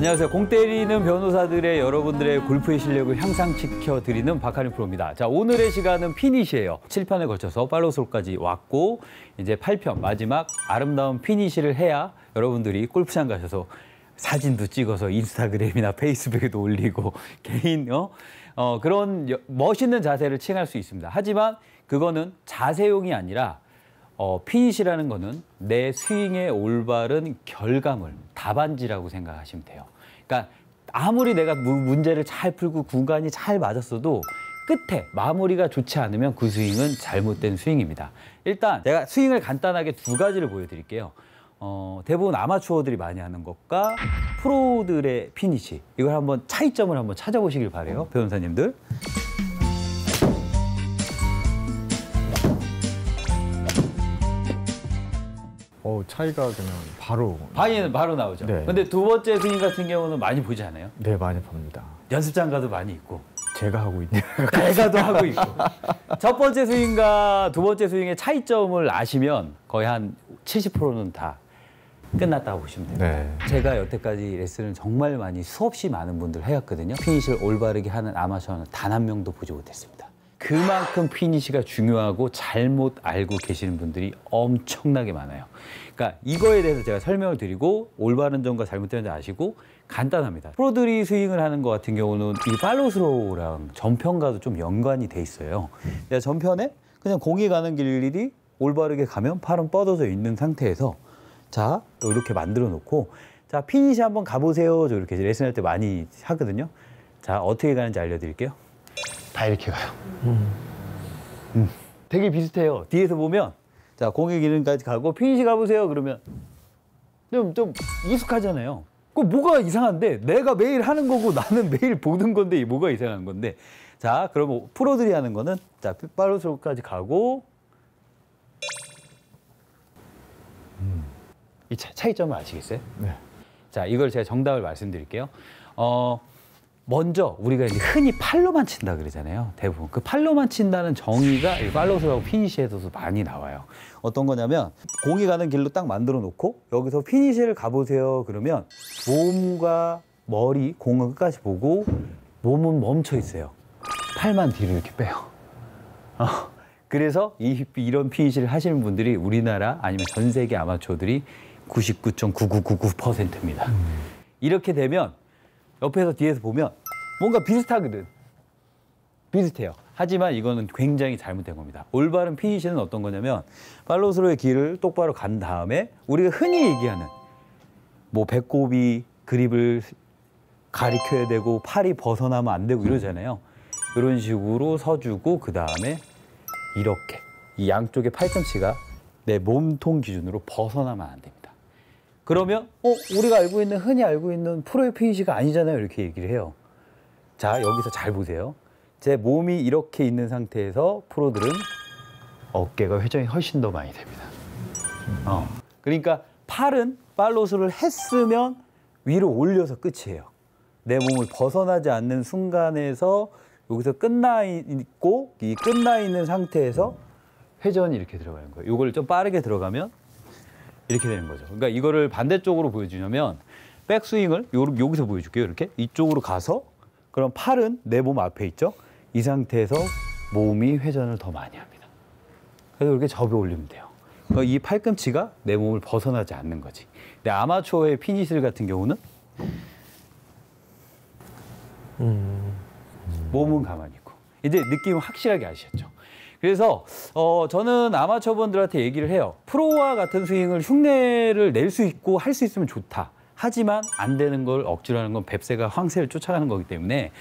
안녕하세요. 공 때리는 변호사들의 여러분들의 골프의 실력을 향상시켜 드리는 박한일 프로입니다. 자, 오늘의 시간은 피니시예요. 7편에 걸쳐서 팔로우스루까지 왔고 이제 8편 마지막 아름다운 피니시를 해야 여러분들이 골프장 가셔서 사진도 찍어서 인스타그램이나 페이스북에도 올리고 개인 그런 멋있는 자세를 취할 수 있습니다. 하지만 그거는 자세용이 아니라 피니시라는 거는 내 스윙의 올바른 결과물, 답안지라고 생각하시면 돼요. 그러니까 아무리 내가 문제를 잘 풀고 구간이 잘 맞았어도 끝에 마무리가 좋지 않으면 그 스윙은 잘못된 스윙입니다. 일단 제가 스윙을 간단하게 두 가지를 보여드릴게요. 대부분 아마추어들이 많이 하는 것과 프로들의 피니시, 이걸 한번 차이점을 한번 찾아보시길 바래요, 변호사님들. 차이가 그냥 바로 나오죠. 네. 근데 두 번째 스윙 같은 경우는 많이 보지 않아요? 네, 많이 봅니다. 연습장 가도 많이 있고. 제가 하고 있네요. 내가도 하고 있고. 첫 번째 스윙과 두 번째 스윙의 차이점을 아시면 거의 한 70%는 다 끝났다고 보시면 됩니다. 네. 제가 여태까지 레슨을 정말 많이 수없이 많은 분들 해왔거든요. 피니시를 올바르게 하는 아마추어는 단 한 명도 보지 못했습니다. 그만큼 피니시가 중요하고 잘못 알고 계시는 분들이 엄청나게 많아요. 그러니까 이거에 대해서 제가 설명을 드리고 올바른 점과 잘못된 점 아시고 간단합니다. 프로들이 스윙을 하는 것 같은 경우는 이 팔로우스로우랑 전편과도 좀 연관이 돼 있어요. 전편에 그냥 공이 가는 길이 올바르게 가면 팔은 뻗어져 있는 상태에서 자, 이렇게 만들어 놓고 자, 피니시 한번 가보세요. 저 이렇게 레슨할 때 많이 하거든요. 자, 어떻게 가는지 알려드릴게요. 다 이렇게 가요. 되게 비슷해요. 뒤에서 보면 자, 공의 기름까지 가고 피니시 가보세요. 그러면 좀 익숙하잖아요. 그 뭐가 이상한데 내가 매일 하는 거고 나는 매일 보는 건데 뭐가 이상한 건데. 자, 그러면 프로들이 하는 거는 자, 팔로우스루까지 가고 이 차이점을 아시겠어요? 네. 자, 이걸 제가 정답을 말씀드릴게요. 먼저 우리가 이제 흔히 팔로만 친다 그러잖아요. 대부분 그 팔로만 친다는 정의가 팔로우스루하고 피니시에서도 많이 나와요. 어떤 거냐면 공이 가는 길로 딱 만들어 놓고 여기서 피니시를 가보세요. 그러면 몸과 머리, 공을 끝까지 보고 몸은 멈춰 있어요. 팔만 뒤로 이렇게 빼요. 그래서 이런 피니시를 하시는 분들이 우리나라 아니면 전 세계 아마추어들이 99.9999%입니다. 이렇게 되면 옆에서 뒤에서 보면 뭔가 비슷하거든. 비슷해요. 하지만 이거는 굉장히 잘못된 겁니다. 올바른 피니시는 어떤 거냐면 팔로우스루의 길을 똑바로 간 다음에 우리가 흔히 얘기하는 뭐 배꼽이 그립을 가리켜야 되고 팔이 벗어나면 안 되고 이러잖아요. 이런 식으로 서주고 그 다음에 이렇게 이 양쪽의 팔꿈치가 내 몸통 기준으로 벗어나면 안 됩니다. 그러면 우리가 알고 있는 흔히 알고 있는 프로의 피니시가 아니잖아요. 이렇게 얘기를 해요. 자, 여기서 잘 보세요. 제 몸이 이렇게 있는 상태에서 프로들은 어깨가 회전이 훨씬 더 많이 됩니다. 그러니까 팔은 팔로우스루를 했으면 위로 올려서 끝이에요. 내 몸을 벗어나지 않는 순간에서 여기서 끝나 있고 이 끝나 있는 상태에서 회전이 이렇게 들어가는 거예요. 이걸 좀 빠르게 들어가면 이렇게 되는 거죠. 그러니까 이거를 반대쪽으로 보여주려면 백스윙을 여기서 보여줄게요. 이렇게 이쪽으로 가서 그럼 팔은 내 몸 앞에 있죠. 이 상태에서 몸이 회전을 더 많이 합니다. 그래서 이렇게 접어 올리면 돼요. 그러니까 이 팔꿈치가 내 몸을 벗어나지 않는 거지. 근데 아마추어의 피니시 같은 경우는 몸은 가만히 있고 이제 느낌은 확실하게 아시셨죠? 그래서 저는 아마추어분들한테 얘기를 해요. 프로와 같은 스윙을 흉내를 낼 수 있고 할 수 있으면 좋다. 하지만 안 되는 걸 억지로 하는 건 뱁새가 황새를 쫓아가는 거기 때문에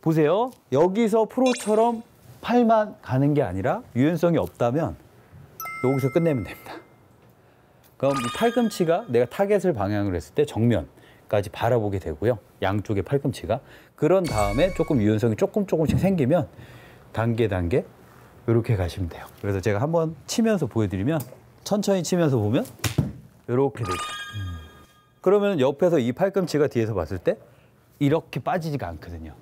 보세요. 여기서 프로처럼 팔만 가는 게 아니라 유연성이 없다면 여기서 끝내면 됩니다. 그럼 이 팔꿈치가 내가 타겟을 방향으로 했을 때 정면까지 바라보게 되고요. 양쪽의 팔꿈치가. 그런 다음에 조금 유연성이 조금씩 생기면 단계 이렇게 가시면 돼요. 그래서 제가 한번 치면서 보여드리면 천천히 치면서 보면 이렇게 되죠. 그러면 옆에서 이 팔꿈치가 뒤에서 봤을 때 이렇게 빠지지가 않거든요.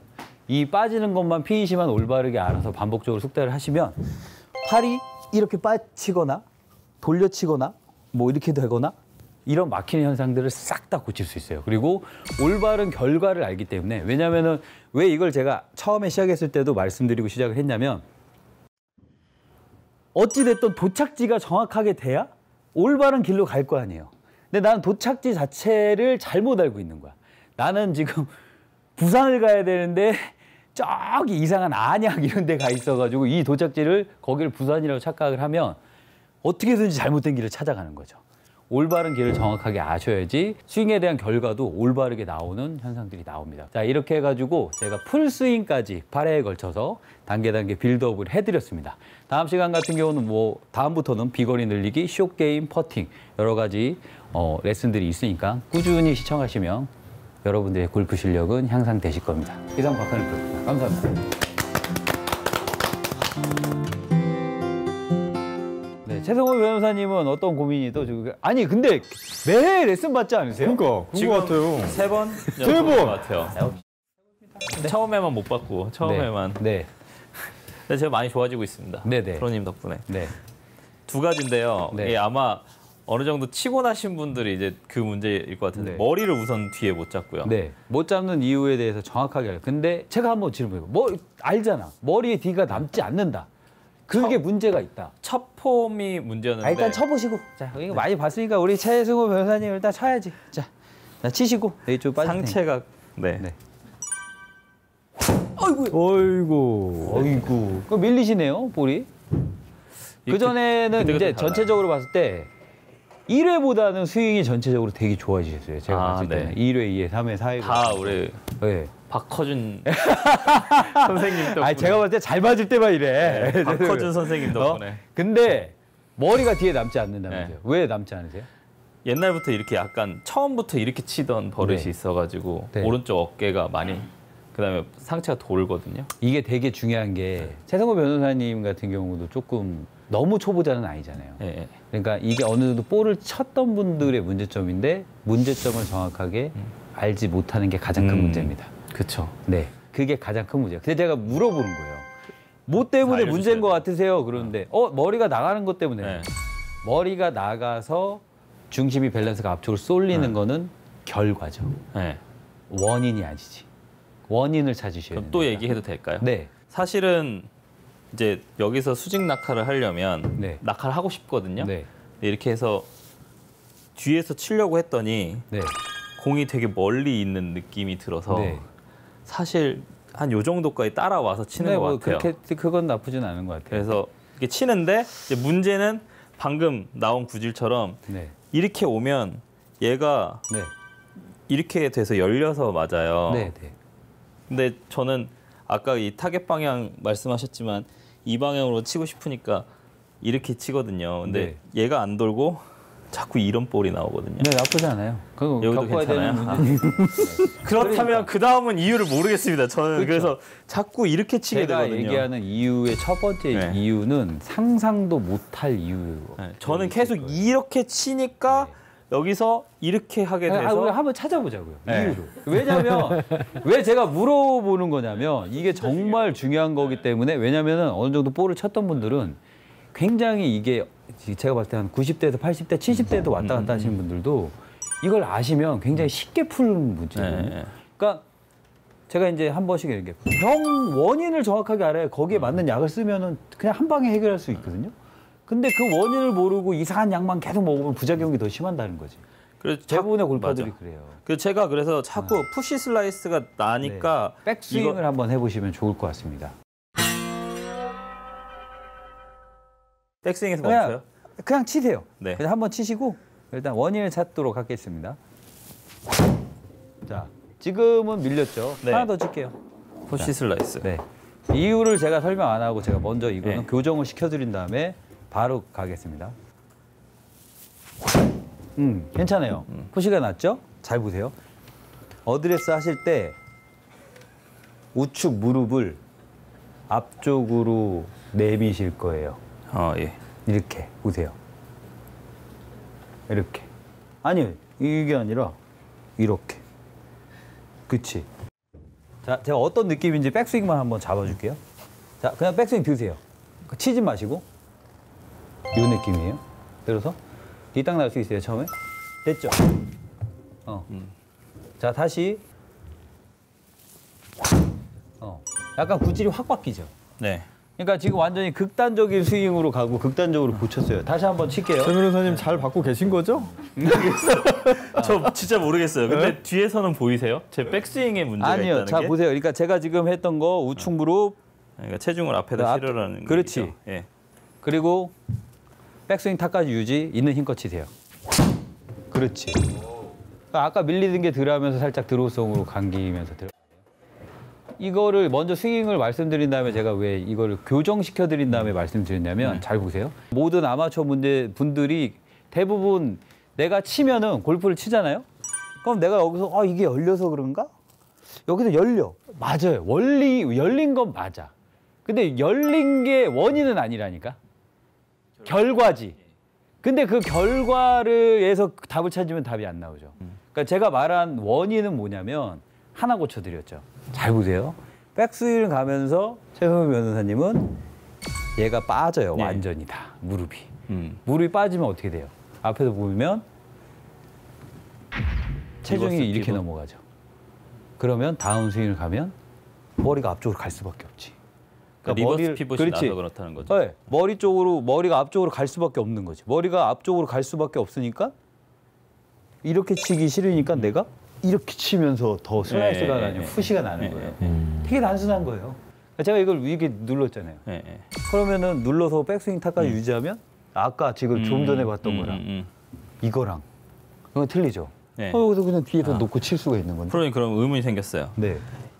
이 빠지는 것만 피니시만 올바르게 알아서 반복적으로 숙달을 하시면 팔이 이렇게 빠치거나 돌려치거나 뭐 이렇게 되거나 이런 막히는 현상들을 싹 다 고칠 수 있어요. 그리고 올바른 결과를 알기 때문에 왜냐하면은 왜 이걸 제가 처음에 시작했을 때도 말씀드리고 시작을 했냐면 어찌됐든 도착지가 정확하게 돼야 올바른 길로 갈 거 아니에요. 근데 나는 도착지 자체를 잘못 알고 있는 거야. 나는 지금 부산을 가야 되는데 저기 이상한 안양 이런 데 가 있어가지고 이 도착지를 거기를 부산이라고 착각을 하면 어떻게든지 잘못된 길을 찾아가는 거죠. 올바른 길을 정확하게 아셔야지 스윙에 대한 결과도 올바르게 나오는 현상들이 나옵니다. 자, 이렇게 해가지고 제가 풀스윙까지 8회에 걸쳐서 단계 빌드업을 해드렸습니다. 다음 시간 같은 경우는 뭐 다음부터는 비거리 늘리기, 숏게임, 퍼팅 여러 가지 레슨들이 있으니까 꾸준히 시청하시면 여러분들의 골프 실력은 향상되실 겁니다. 이상 박한일 프로입니다. 감사합니다. 네, 최성호 변호사님은 어떤 고민이 또 아니 근데 매해 레슨 받지 않으세요? 그러니까 그런 것 같아요. 세 번? 세 번! 같아요. 처음에만 못 받고 처음에만. 네. 근데 제가 많이 좋아지고 있습니다. 네네. 프로님 덕분에. 네. 두 가지인데요. 네. 이게 아마 어느 정도 치고 나신 분들이 이제 그 문제일 것 같은데 네. 머리를 우선 뒤에 못 잡고요. 네. 못 잡는 이유에 대해서 정확하게 알아요. 근데 제가 한번 질문해요. 뭐 알잖아. 머리에 뒤가 남지 않는다. 그게 문제가 있다. 첫 폼이 문제였는데 일단 쳐보시고. 자, 이거 많이 봤으니까 우리 최승호 변호사님 일단 쳐야지. 자, 치시고 이쪽 빠질 테니까. 상체가 네. 네. 어이구. 그 밀리시네요, 볼이. 그 전에는 그때 이제 달라요. 전체적으로 봤을 때 1회보다는 스윙이 전체적으로 되게 좋아지셨어요. 제가 봤을 때는 1회, 2회, 3회, 4회. 다 우리 네. 박허준 선생님 덕분에. 아, 제가 봤을 때 잘 맞을 때만 이래. 네, 박허준 선생님 덕분에. 근데 머리가 뒤에 남지 않는다면서요. 네. 왜 남지 않으세요? 옛날부터 이렇게 약간 처음부터 이렇게 치던 버릇이 네. 있어가지고 네. 오른쪽 어깨가 많이 그다음에 상체가 돌거든요. 이게 되게 중요한 게 최성호 변호사님 같은 경우도 조금 너무 초보자는 아니잖아요. 예. 그러니까 이게 어느 정도 볼을 쳤던 분들의 문제점인데 문제점을 정확하게 알지 못하는 게 가장 큰 문제입니다. 그렇죠. 네, 그게 가장 큰 문제예요. 근데 제가 물어보는 거예요. 뭐 때문에 알려주셔야 문제인 것 돼요. 같으세요? 그러는데 머리가 나가는 것 때문에. 네. 머리가 나가서 중심이 밸런스가 앞쪽으로 쏠리는 네. 거는 결과죠. 네. 원인이 아니지. 원인을 찾으셔야 그럼 돼요. 또 얘기해도 될까요? 네. 사실은 이제 여기서 수직 낙하를 하려면 네. 낙하를 하고 싶거든요. 네. 근데 이렇게 해서 뒤에서 치려고 했더니 네. 공이 되게 멀리 있는 느낌이 들어서 네. 사실 한 요 정도까지 따라와서 치는 것 같아요. 그렇게 그건 나쁘진 않은 것 같아요. 그래서 이렇게 치는데 이제 문제는 방금 나온 구질처럼 네. 이렇게 오면 얘가 네. 이렇게 돼서 열려서 맞아요. 네. 네. 근데 저는 아까 이 타겟 방향 말씀하셨지만 이 방향으로 치고 싶으니까 이렇게 치거든요. 근데 얘가 안 돌고 자꾸 이런 볼이 나오거든요. 네, 나쁘지 않아요. 그거 여기도 겪어야 되는 괜찮아요? 문제. 그렇다면 그 다음은 이유를 모르겠습니다. 저는 그렇죠. 그래서 자꾸 이렇게 치게 제가 되거든요. 얘기하는 이유의 첫 번째 네. 이유는 상상도 못할 이유. 네, 저는 계속 이렇게 치니까 여기서 이렇게 하게 돼서 우리 한번 찾아보자고요. 네. 이유를. 왜냐하면 왜 제가 물어보는 거냐면 이게 정말 중요한 거기 때문에 왜냐하면 어느 정도 볼을 쳤던 분들은 굉장히 이게 제가 봤을 때 한 90대에서 80대, 70대도 왔다 갔다 하시는 분들도 이걸 아시면 굉장히 쉽게 푸는 문제거든요. 네. 그러니까 제가 이제 한 번씩 이렇게 병 원인을 정확하게 알아야 거기에 맞는 약을 쓰면은 그냥 한 방에 해결할 수 있거든요. 근데 그 원인을 모르고 이상한 약만 계속 먹으면 부작용이 더 심한다는 거지. 그래서 대부분의 골퍼들이 맞아. 그래요. 제가 그래서 자꾸 푸시 슬라이스가 나니까 네. 백스윙을 한번 해보시면 좋을 것 같습니다. 백스윙에서 멈춰요? 그냥 치세요. 네. 그냥 한번 치시고 일단 원인을 찾도록 하겠습니다. 자, 지금은 밀렸죠. 네. 하나 더 칠게요. 푸시 슬라이스. 네. 이유를 제가 설명 안 하고 제가 먼저 이거는 네. 교정을 시켜드린 다음에 바로 가겠습니다. 괜찮아요. 푸시가 났죠? 잘 보세요. 어드레스 하실 때 우측 무릎을 앞쪽으로 내미실 거예요. 예. 이렇게 보세요. 이렇게. 아니, 이게 아니라 이렇게. 그치? 자, 제가 어떤 느낌인지 백스윙만 한번 잡아줄게요. 자, 그냥 백스윙 드세요. 치지 마시고. 이 느낌이에요. 들어서 뒤 딱 날 수 있어요, 처음에? 됐죠? 자, 다시. 약간 구질이 확 바뀌죠? 네. 그러니까 지금 완전히 극단적인 스윙으로 가고 극단적으로 고쳤어요. 다시 한번 칠게요. 최 변호사님 잘 받고 계신 거죠? 저 진짜 모르겠어요. 근데 뒤에서는 보이세요? 제 백스윙에 문제가 아니요. 있다는 자, 게? 보세요. 그러니까 제가 지금 했던 거 우측 무릎, 그러니까 체중을 앞에다 실으라는 그렇지. 얘기죠. 예. 그리고 백스윙 탑까지 유지, 있는 힘껏 치세요. 그렇지. 그러니까 아까 밀리던 게 들어가면서 살짝 드로우성으로 감기면서 들어. 이거를 먼저 스윙을 말씀드린 다음에 제가 왜 이거를 교정시켜 드린 다음에 말씀드렸냐면 잘 보세요. 모든 아마추어 분들이 대부분 내가 치면은 골프를 치잖아요. 그럼 내가 여기서 이게 열려서 그런가? 여기서 열려. 맞아요. 열린 건 맞아. 근데 열린 게 원인은 아니라니까. 결과지. 근데 그 결과를해서 답을 찾으면 답이 안 나오죠. 그러니까 제가 말한 원인은 뭐냐면 하나 고쳐드렸죠. 잘 보세요. 백스윙을 가면서 최성민 변호사님은 얘가 빠져요. 네. 완전히 다 무릎이. 무릎이 빠지면 어떻게 돼요? 앞에서 보면 체중이 리버스 이렇게 피벗. 넘어가죠. 그러면 다운 스윙을 가면 머리가 앞쪽으로 갈 수밖에 없지. 그러니까 리버스 피벗이 나서 그렇다는 거죠. 네, 머리가 앞쪽으로 갈 수밖에 없는 거지. 머리가 앞쪽으로 갈 수밖에 없으니까 이렇게 치기 싫으니까 내가 이렇게 치면서 더 슬라이스가 나는 푸시가 나는 거예요. 되게 단순한 거예요. 제가 이걸 이렇게 눌렀잖아요. 그러면은 눌러서 백스윙 탑까지 유지하면 아까 지금 좀 전에 봤던 거랑 이거랑 그건 틀리죠. 네. 여기서 그냥 뒤에서 놓고 칠 수가 있는 건데. 프로님 그럼 의문이 생겼어요. 네.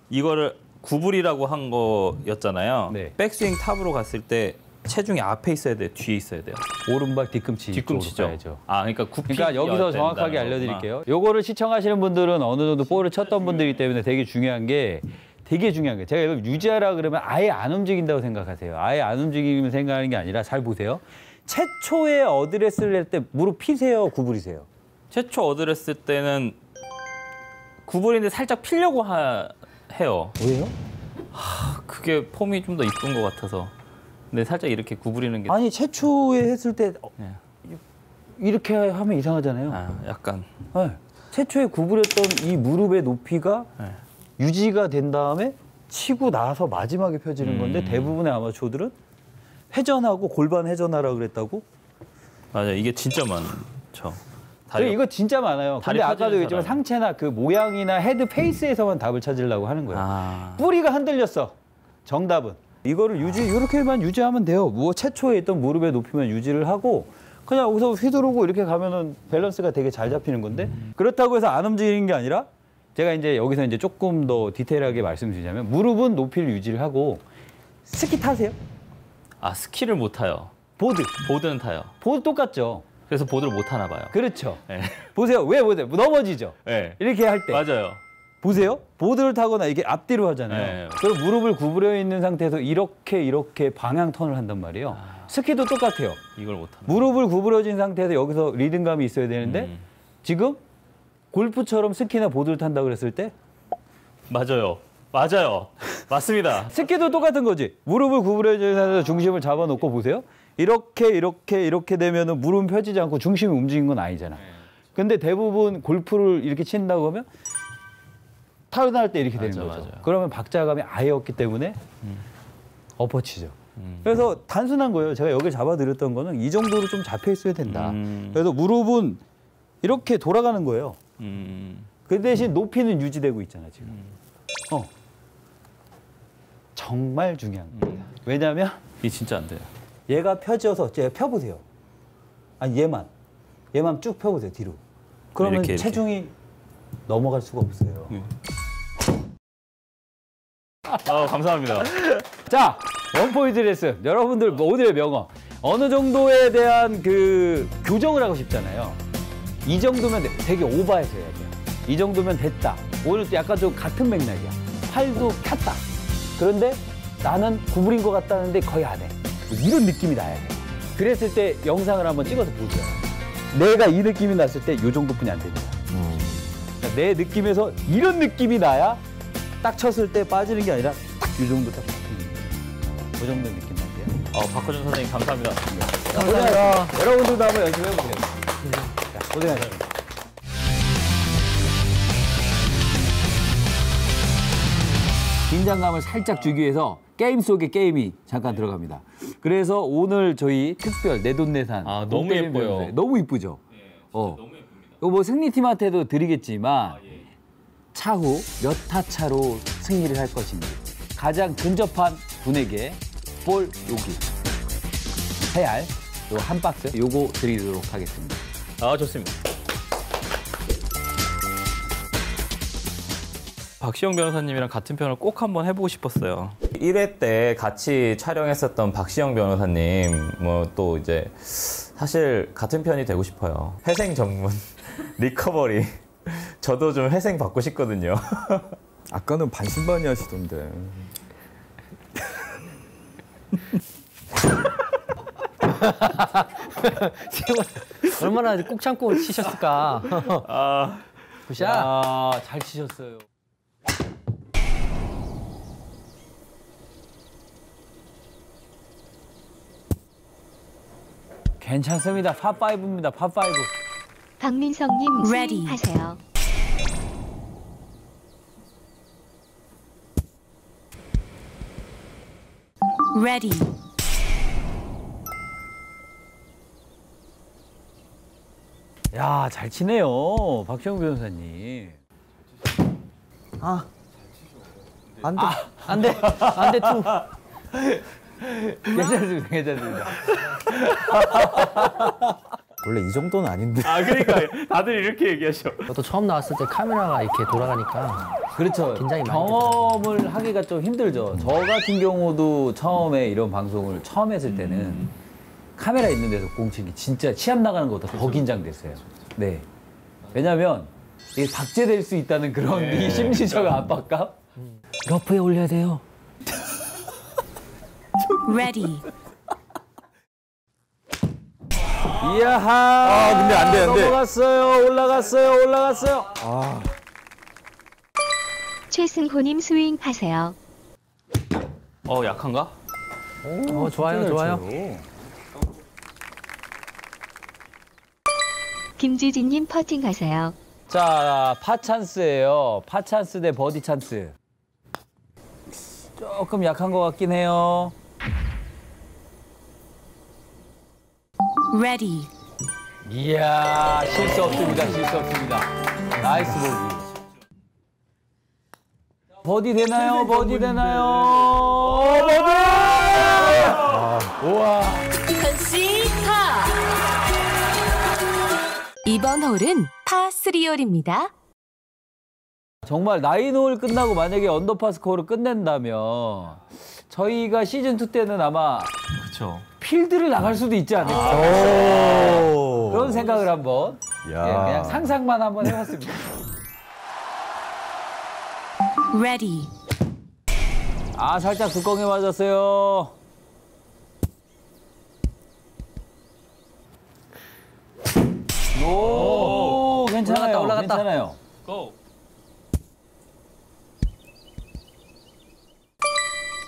이거를 구불이라고 한 거였잖아요. 네. 백스윙 탑으로 갔을 때 체중이 앞에 있어야 돼요, 뒤에 있어야 돼요. 오른발 뒤꿈치 뒤꿈치죠. 쪽으로 가야죠. 아, 그러니까 굽히. 그러니까 여기서 정확하게 알려드릴게요. 요거를 시청하시는 분들은 어느 정도 볼을 쳤던 분들이기 때문에 되게 중요한 게 제가 이걸 유지하라 그러면 아예 안 움직인다고 생각하세요. 아예 안 움직이면 생각하는 게 아니라 잘 보세요. 최초에 어드레스를 할 때 무릎 피세요, 구부리세요? 최초 어드레스 때는 구불인데 살짝 피려고 해요. 왜요? 그게 폼이 좀 더 이쁜 것 같아서. 근데 살짝 이렇게 구부리는 게. 아니 최초에 했을 때 네. 이렇게 하면 이상하잖아요. 약간. 네. 최초에 구부렸던 이 무릎의 높이가 네. 유지가 된 다음에 치고 나서 마지막에 펴지는 건데 대부분의 아마추어들은 회전하고 골반 회전하라 그랬다고? 맞아요. 이게 진짜 많죠. 그래, 이거 진짜 많아요. 다리 근데 아까도 펴지는 얘기했지만 사람. 상체나 그 모양이나 헤드 페이스에서만 답을 찾으려고 하는 거예요. 아. 뿌리가 흔들렸어. 정답은. 이거를 이렇게만 유지하면 돼요. 최초에 있던 무릎의 높이만 유지를 하고 그냥 여기서 휘두르고 이렇게 가면은 밸런스가 되게 잘 잡히는 건데 그렇다고 해서 안 움직이는 게 아니라 제가 이제 여기서 이제 조금 더 디테일하게 말씀드리자면 무릎은 높이를 유지를 하고 스키 타세요? 스키를 못 타요. 보드는 타요. 보드 똑같죠. 그래서 보드를 못 타나 봐요. 그렇죠. 네. 보세요. 왜 보세요? 넘어지죠. 네. 이렇게 할 때. 맞아요. 보세요. 보드를 타거나 이게 앞뒤로 하잖아요. 네. 그럼 무릎을 구부려 있는 상태에서 이렇게 방향 턴을 한단 말이에요. 스키도 똑같아요. 이걸 못 타나. 무릎을 구부러진 상태에서 여기서 리듬감이 있어야 되는데 지금 골프처럼 스키나 보드를 탄다고 그랬을 때 맞아요. 맞습니다. 스키도 똑같은 거지. 무릎을 구부러진 상태에서 중심을 잡아놓고 보세요. 이렇게 되면은 무릎은 펴지지 않고 중심이 움직인 건 아니잖아. 근데 대부분 골프를 이렇게 친다고 하면 타운할 때 이렇게 되는 거죠. 맞아요. 그러면 박자감이 아예 없기 때문에 엎어치죠. 그래서 단순한 거예요. 제가 여기 잡아드렸던 거는 이 정도로 좀 잡혀 있어야 된다. 그래서 무릎은 이렇게 돌아가는 거예요. 그 대신 높이는 유지되고 있잖아 지금. 정말 중요한 겁니다. 왜냐하면 이게 진짜 안 돼요. 얘가 펴져서 제가 펴보세요. 아니 얘만 쭉 펴보세요 뒤로. 그러면 이렇게. 체중이 넘어갈 수가 없어요. 감사합니다. 자, 원포인트 레슨. 여러분들 오늘의 명언. 어느 정도에 대한 그 교정을 하고 싶잖아요. 이 정도면 되게 오버해서 해야 돼요. 이 정도면 됐다. 오늘도 약간 좀 같은 맥락이야. 팔도 폈다. 그런데 나는 구부린 것 같다는데 거의 안 해. 이런 느낌이 나야 돼. 그랬을 때 영상을 한번 찍어서 보세요. 내가 이 느낌이 났을 때 이 정도뿐이 안 됩니다. 그러니까 내 느낌에서 이런 느낌이 나야 딱 쳤을 때 빠지는 게 아니라 딱 이 정도 딱 잡히는 거예요. 그 정도 느낌 나세요? 박호준 선생님 감사합니다. 고생하셨습니다. 여러분들도 한번 연습해보세요. 자, 고생하셨습니다. 긴장감을 살짝 주기 위해서 게임 속의 게임이 잠깐 들어갑니다. 그래서 오늘 저희 특별 내돈내산 너무 옥대림 예뻐요. 변호사의 너무 이쁘죠? 너무 예쁩니다. 이거 뭐 승리팀한테도 드리겠지만 차후 몇 타 차로 승리를 할 것인지 가장 근접한 분에게 볼 요기 해알 요 한 박스 요거 드리도록 하겠습니다. 좋습니다. 박시영 변호사님이랑 같은 편을 꼭 한번 해보고 싶었어요. 1회 때 같이 촬영했었던 박시영 변호사님, 뭐 또 이제 사실 같은 편이 되고 싶어요. 회생 전문, 리커버리. 저도 좀 회생 받고 싶거든요. 아까는 반신반의 하시던데. 얼마나 꾹 참고 치셨을까. 굿샷. 야, 잘 치셨어요. 괜찮습니다. 파5입니다. 파5. 박민성님 Ready. 하세요. Ready. 야, 잘 치네요. 박시영 변호사님. 안 돼. 안 돼. 안 돼, 투. 괜찮습니다. 괜찮습니다. 원래 이 정도는 아닌데. 그러니까 다들 이렇게 얘기하셔. 저도 처음 나왔을 때 카메라가 이렇게 돌아가니까 그렇죠. 긴장이 많이 경험을 하기가 좀 힘들죠. 저 같은 경우도 처음에 이런 방송을 처음 했을 때는 카메라 있는 데서 공치기 진짜 시합 나가는 것보다 더 긴장됐어요. 네. 왜냐하면 이게 박제될 수 있다는 그런 이 심리적 압박감. 러프에 올려야 돼요. Ready. 이야하. 근데 안 돼, 안 돼. 넘어갔어요. 올라갔어요. 최승호님 스윙 하세요. 약한가? 좋아요, 좋아요. 김지진님 퍼팅 하세요. 자, 파 찬스예요. 파 찬스 대 버디 찬스. 조금 약한 것 같긴 해요. Ready. 이야, 실수 없습니다. 실수 없습니다. 나이스 보기. 버디 되나요? 버디 되나요? 버디! 우와. 컨시타. 이번 홀은 파3홀입니다. 정말 9홀 끝나고 만약에 언더파 스코어를 끝낸다면 저희가 시즌2 때는 아마 그렇죠. 필드를 나갈 수도 있지 않을까. 그런 생각을 한번 그냥 상상만 한번 해봤습니다. Ready. 살짝 뚜껑에 맞았어요. 오, 괜찮아요. 올라갔다. 괜찮아요. 고.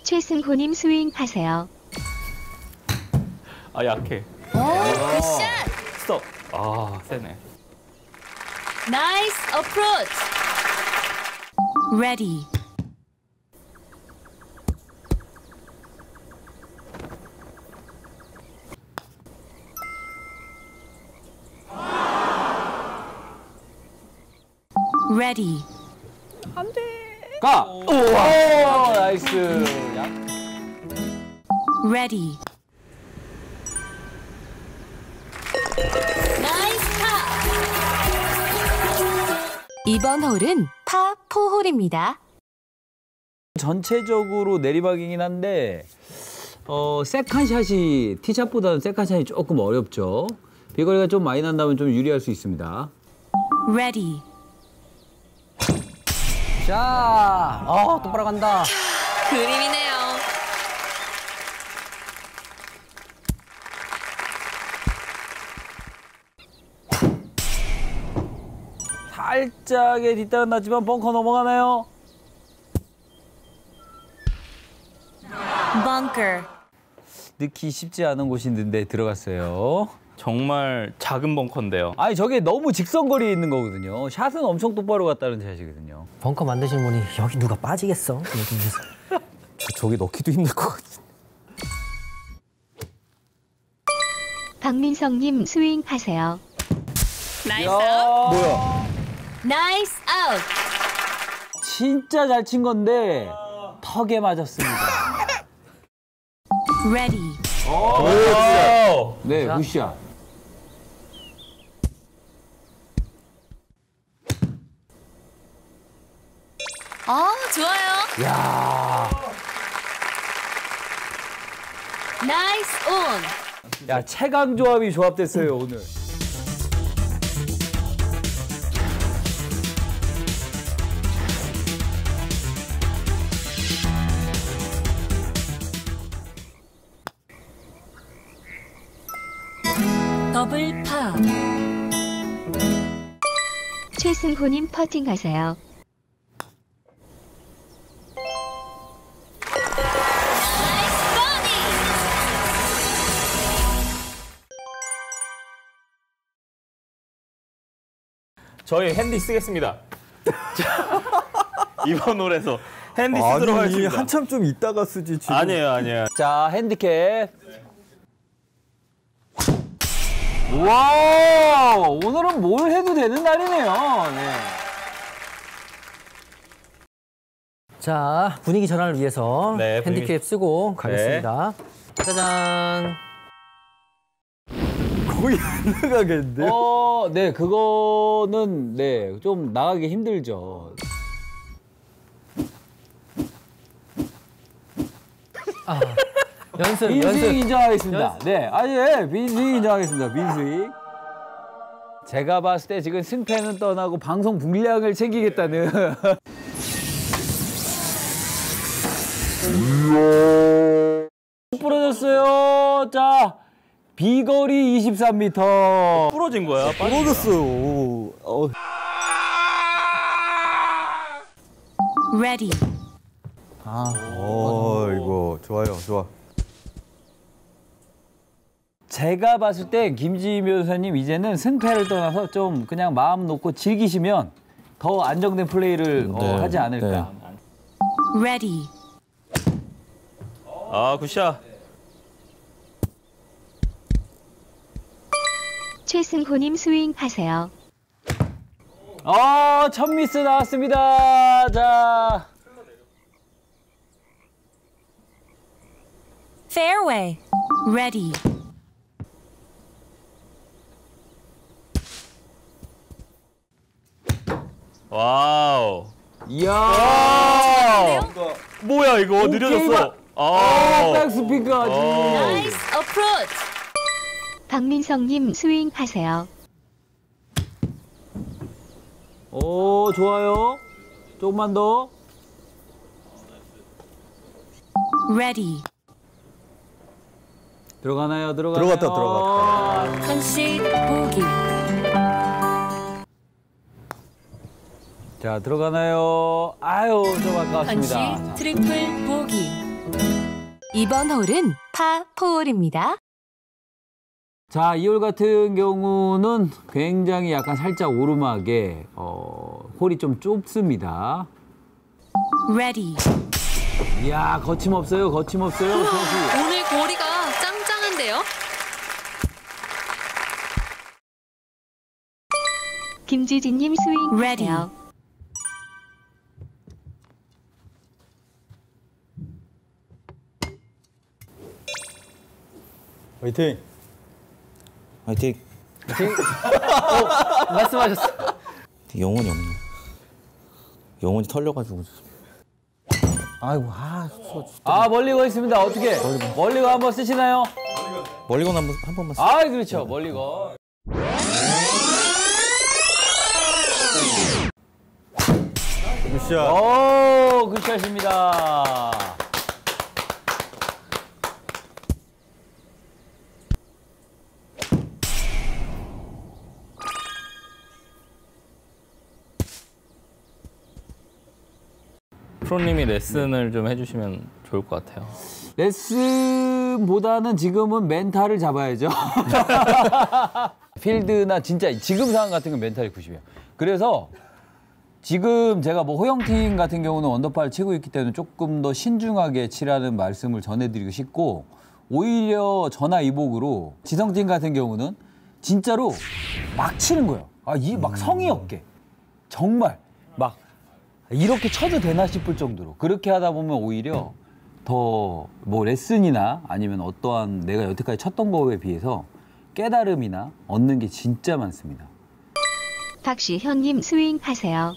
최승호님 스윙 하세요. 약해. 굿샷. 스톱. 세네. 나이스 어프로치. Ready. Ready. 가! 우와! 나이스. Ready. 나이스 파. 이번 홀은 파4홀입니다. 전체적으로 내리막이긴 한데 세컨샷이 티샷보다는 세컨샷이 조금 어렵죠. 비거리가 좀 많이 난다면 좀 유리할 수 있습니다. Ready. 자, 똑바로 간다. 그림이네요. 살짝의 뒷땅은 났지만 벙커 넘어가나요? Bunker. 넣기 쉽지 않은 곳이 있는데 들어갔어요. 정말 작은 벙커인데요. 아니 저게 너무 직선거리에 있는 거거든요. 샷은 엄청 똑바로 갔다는 샷이거든요. 벙커 만드시는 분이 여기 누가 빠지겠어? 이러면서. 저기 넣기도 힘들 것 같아. 박민성님 스윙하세요. 나이스 아웃. 뭐야? 나이스 아웃. 진짜 잘 친 건데 턱에 맞았습니다. Ready. 네, 자. 굿샷. 좋아요. 야, 나이스 온. 야 최강 조합이 조합됐어요 오늘. 더블 파. 최승호님 퍼팅하세요. 저희 핸디 쓰겠습니다. 이번 홀에서 핸디 쓰도록 아니 하겠습니다. 한참 좀 있다가 쓰지 지금. 아니에요. 자 핸디캡. 와 오늘은 뭘 해도 되는 날이네요. 네. 자, 분위기 전환을 위해서 네, 분위기- 핸디캡 쓰고 가겠습니다. 짜잔. 거의 안 나가겠는데. 네 그거는 네 좀 나가기 힘들죠. 연습, 빈스윙 연습. 인정하겠습니다. 네, 빈스윙 인정하겠습니다. 빈스윙. 제가 봤을 때 지금 승패는 떠나고 방송 분량을 챙기겠다는. 부러졌어요. 자, 비거리 23m. 부러진 거야. 떨어졌어요. Ready. 이거 좋아요, 좋아. 제가 봤을 때 김지희 변호사님 이제는 승패를 떠나서 좀 그냥 마음 놓고 즐기시면 더 안정된 플레이를 하지 않을까. Ready. 굿샷. 최승호님 스윙하세요. 첫 미스 나왔습니다. 자, Fairway. Ready. 와우. 이야. 뭐야 이거 느려졌어. 백스피까지. Nice approach. 박민성님 스윙하세요. 오, 좋아요. 조금만 더. Ready. 들어가나요? 들어갔다. 들어갔다. Concede bogey. 자, 들어가나요? 아유, 좀 아까웠습니다. Concede 트리플 보기. 이번 홀은 파4홀입니다. 자, 이 홀 같은 경우는 굉장히 약간 살짝 오르막에 홀이 좀 좁습니다. Ready. 이야, 거침없어요. 거침없어요. 선수. 오늘 거리가 짱짱한데요? 김지진님 Ready. 스윙하세요. 화이팅. 화이팅. 말씀하셨어. 영혼이 없네. 영혼이 털려가지고. 아이고, 멀리 거 있습니다. 어떻게? 멀리 거 한번 쓰시나요? 멀리건 한 번만. 그렇죠. 멀리 거. 굿샷. 굿샷입니다. 프로님이 레슨을 좀 해주시면 좋을 것 같아요. 레슨 지금보다는 지금은 멘탈을 잡아야죠. 필드나 진짜 지금 상황 같은 건 멘탈이 90이에요. 그래서 지금 제가 뭐 호영팀 같은 경우는 언더파를 치고 있기 때문에 조금 더 신중하게 치라는 말씀을 전해드리고 싶고, 오히려 전화 이복으로 지성팀 같은 경우는 진짜로 막 치는 거예요. 막 성의 없게. 정말 막 이렇게 쳐도 되나 싶을 정도로. 그렇게 하다 보면 오히려 더 뭐 레슨이나 아니면 어떠한 내가 여태까지 쳤던 거에 비해서 깨달음이나 얻는 게 진짜 많습니다. 박시현님 스윙하세요.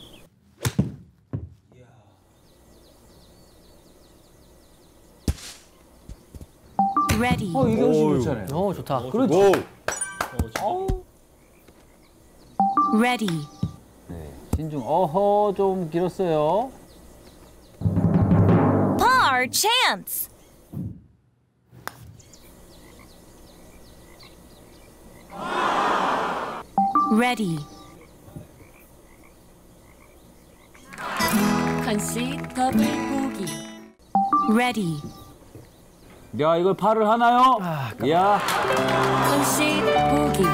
Ready. 이게 훨씬 좋잖아요. 좋다. 그렇죠. Ready. 네, 신중. 좀 길었어요. Par chance. Ready. Concede 더블 보기. Ready. 야, 이걸 팔을 하나요? 야, Concede 보기.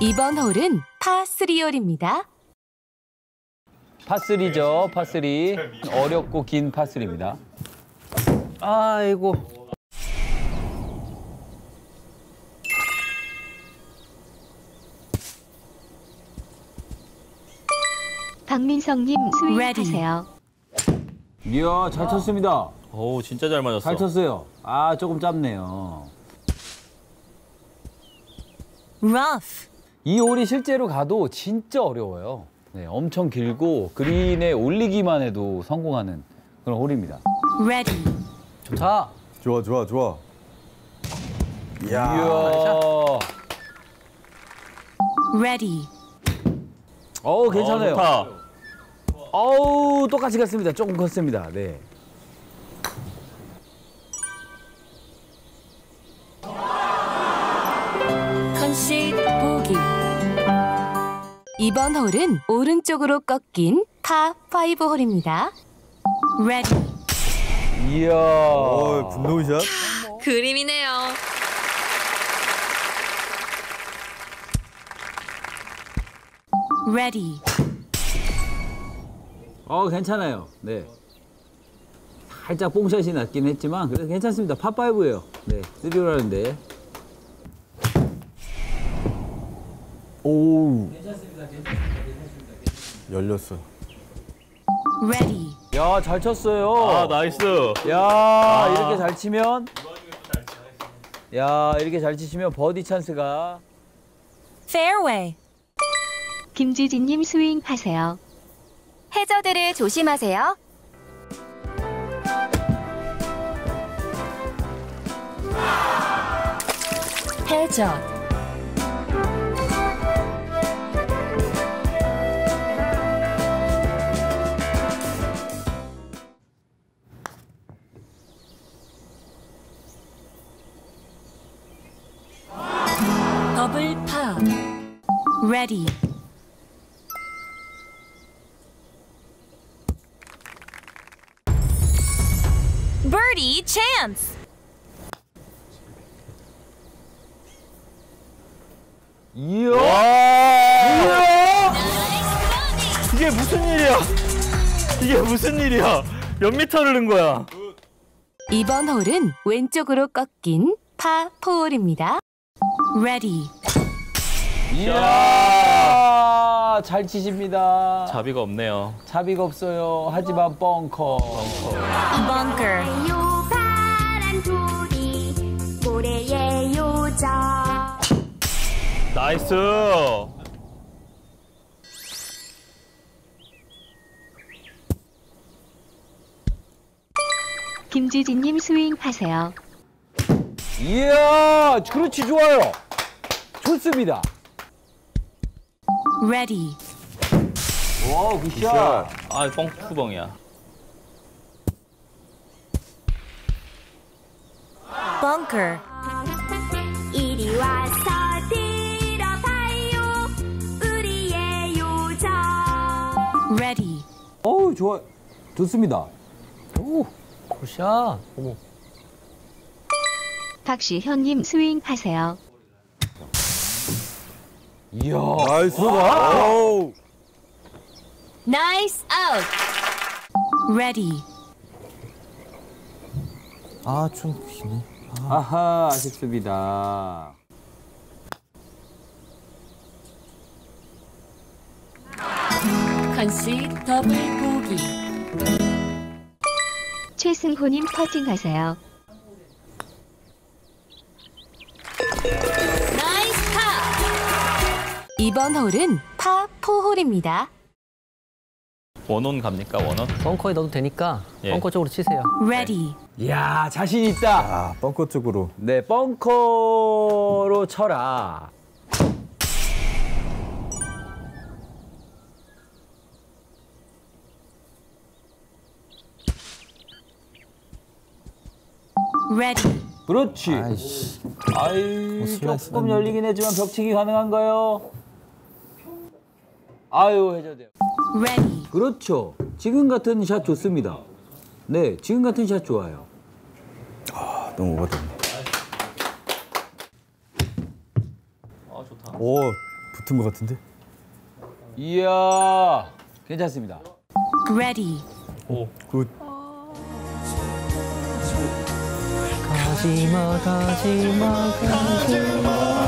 이번 홀은 파3홀입니다. 파3죠, 파3. 어렵고 긴 파3입니다. 아이고. 박민성님 스윙하세요. 이야, 잘 쳤습니다. 오, 진짜 잘 맞았어. 잘 쳤어요. 조금 짧네요. Rough. 이 홀이 실제로 가도 진짜 어려워요. 네, 엄청 길고 그린에 올리기만 해도 성공하는 그런 홀입니다. Ready. 좋다. 좋아, 좋아, 좋아. 이야. Ready. 괜찮아요. 좋다. 똑같이 갔습니다. 조금 컸습니다. 네. Concede 보기. 이번 홀은 오른쪽으로 꺾인 파5 홀입니다. Ready. 이야. 분노샷. 그림이네요. Ready. 괜찮아요. 네. 살짝 뽕샷이 났긴 했지만 그래도 괜찮습니다. 파5예요. 네, 3홀하는데. 오우. 열렸어. Ready. 야, 잘 쳤어요. 나이스. 야, 이렇게 잘 치면 이렇게 잘 치시면 버디 찬스가. Fairway. 김지진님 스윙하세요. 해저드를 조심하세요. 해저. 더블 파. Ready. Birdie chance. 이야. 이게 무슨 일이야? 이게 무슨 일이야? 몇 미터를 넣은 거야? 이번 홀은 왼쪽으로 꺾인 파4홀입니다. Ready. 이야. 잘 치십니다. 자비가 없네요. 자비가 없어요. 하지만 벙커. Bunker. 파란 돌이 모래의 요정. 나이스. 김지진님 스윙하세요. 이야, 그렇지, 좋아요. 좋습니다. Ready. 와, 굿샷. 뻥투벙이야. Bunker. 이리 와서 들어봐요 우리의 요정. Ready. 좋아. 좋습니다. 굿샷. 어머. 박시현님 스윙하세요. 이야. 나이스 봐. 오. 나이스 아웃. 레디. 아, 좀 기네. 아하, 아쉽습니다. 컨시 더블 보기. 최승호님 퍼팅하세요. 나이스 파. 이번 홀은 파4홀입니다. 원온 갑니까, 원온? 벙커에 넣어도 되니까 예. 벙커 쪽으로 치세요. 레디. 이야, 자신 있다. 아, 벙커 쪽으로. 네, 벙커로 쳐라. 레디. 그렇지. 아이씨. 아이, 슬라이스 조금 났는데. 열리긴 했지만 벽치기 가능한가요? 아유, 해저대요. 레디. 그렇죠. 지금 같은 샷 좋습니다. 네, 지금 같은 샷 좋아요. 아, 너무 오버됐네. 아, 좋다. 오, 붙은 것 같은데? 이야, 괜찮습니다. 레디. 굿. 가지마 가지마 가지마.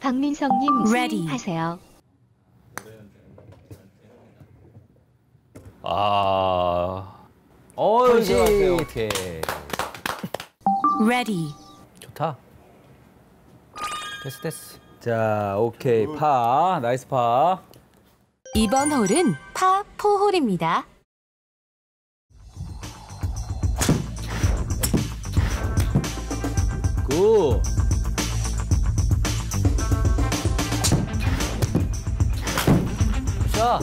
박민성님 Ready. 스윙하세요. 아, 어이, 좋았어요. 오케이. 레디. 좋다. 됐어. 자, 오케이. 파. 나이스 파. 이번 홀은 파4홀입니다. 굿. 자.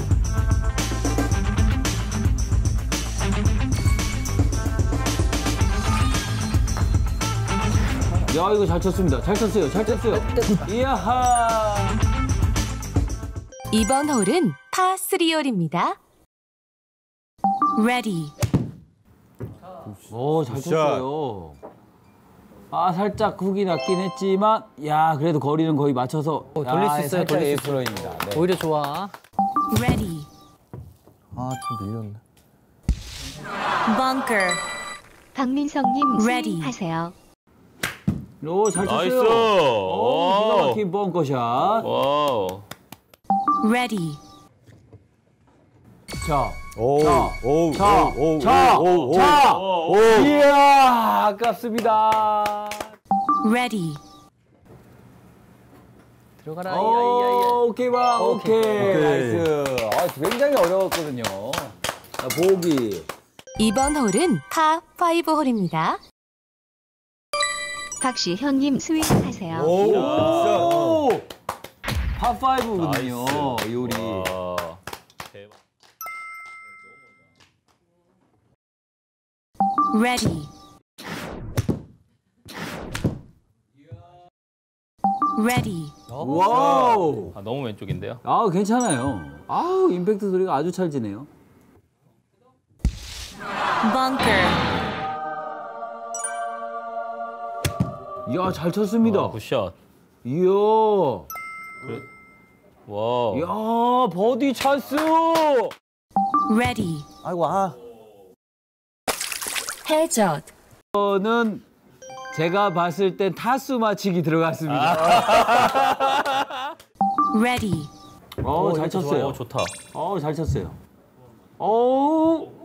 야, 이거 잘 쳤습니다. 잘 쳤어요. 잘 쳤어요. 이야하. 이번 홀은 파3홀입니다. 레디. 오, 잘 굿샷. 쳤어요. 아, 살짝 훅이 났긴 했지만, 야, 그래도 거리는 거의 맞춰서. 돌릴 수 있어요, 돌릴 수 있어요. A프로입니다. 네. 오히려 좋아. 레디. 아, 좀 밀렸네. 벙커. 박민성님 Ready. 스윙하세요. 오, 잘 쳤어요. 나이스. 오, 기가 오. 막힌 벙커샷. 와우. 레디. 자, 오, 자, 오, 자, 오, 오, 자, 오, 오, 자. 오. 이야, 아깝습니다. 레디. 들어가라. 오, 오케이 봐, 오케이. 오케이. 나이스. 아, 굉장히 어려웠거든요. 자, 보기. 이번 홀은 파5홀입니다. 박시현님 스윙하세요. 오, 굿샷. 오, 파5거든요, 나이스. 이 홀이. 와, 대박. 레디. 레디. 와우. 아, 너무 왼쪽인데요? 아, 괜찮아요. 아우, 임팩트 소리가 아주 찰지네요. 벙커. 이야, 잘 쳤습니다. 와, 굿샷. 이야. 와우. 이야, 버디 찬스. 레디. 아이고, 아. 해저. 이거는 제가 봤을 땐 타수 맞히기 들어갔습니다. 레디. 잘 쳤어요. 오, 좋다. 잘 쳤어요.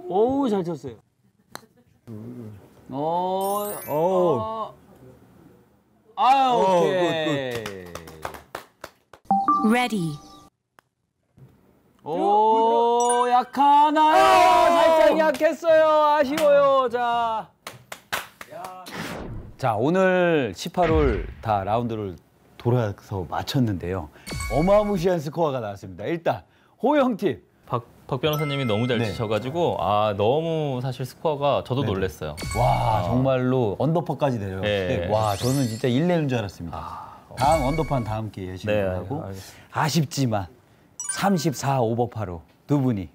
오, 잘 쳤어요. 오. 오케이. 레디. 오, 약하나요? 살짝 약했어요. 아쉬워요. 자, 오늘 18홀 다 라운드를 돌아서 마쳤는데요. 어마무시한 스코어가 나왔습니다. 일단 호영팀. 박 변호사님이 너무 잘 네. 치셔가지고 너무 사실 스코어가 저도 놀랐어요. 와, 정말로 언더퍼까지 내려갔을 때, 네. 와, 저는 진짜 1내는 줄 알았습니다. 다음 언더퍼는 다음 기회에 네, 진행하고 알겠습니다. 아쉽지만 34 오버파로 두 분이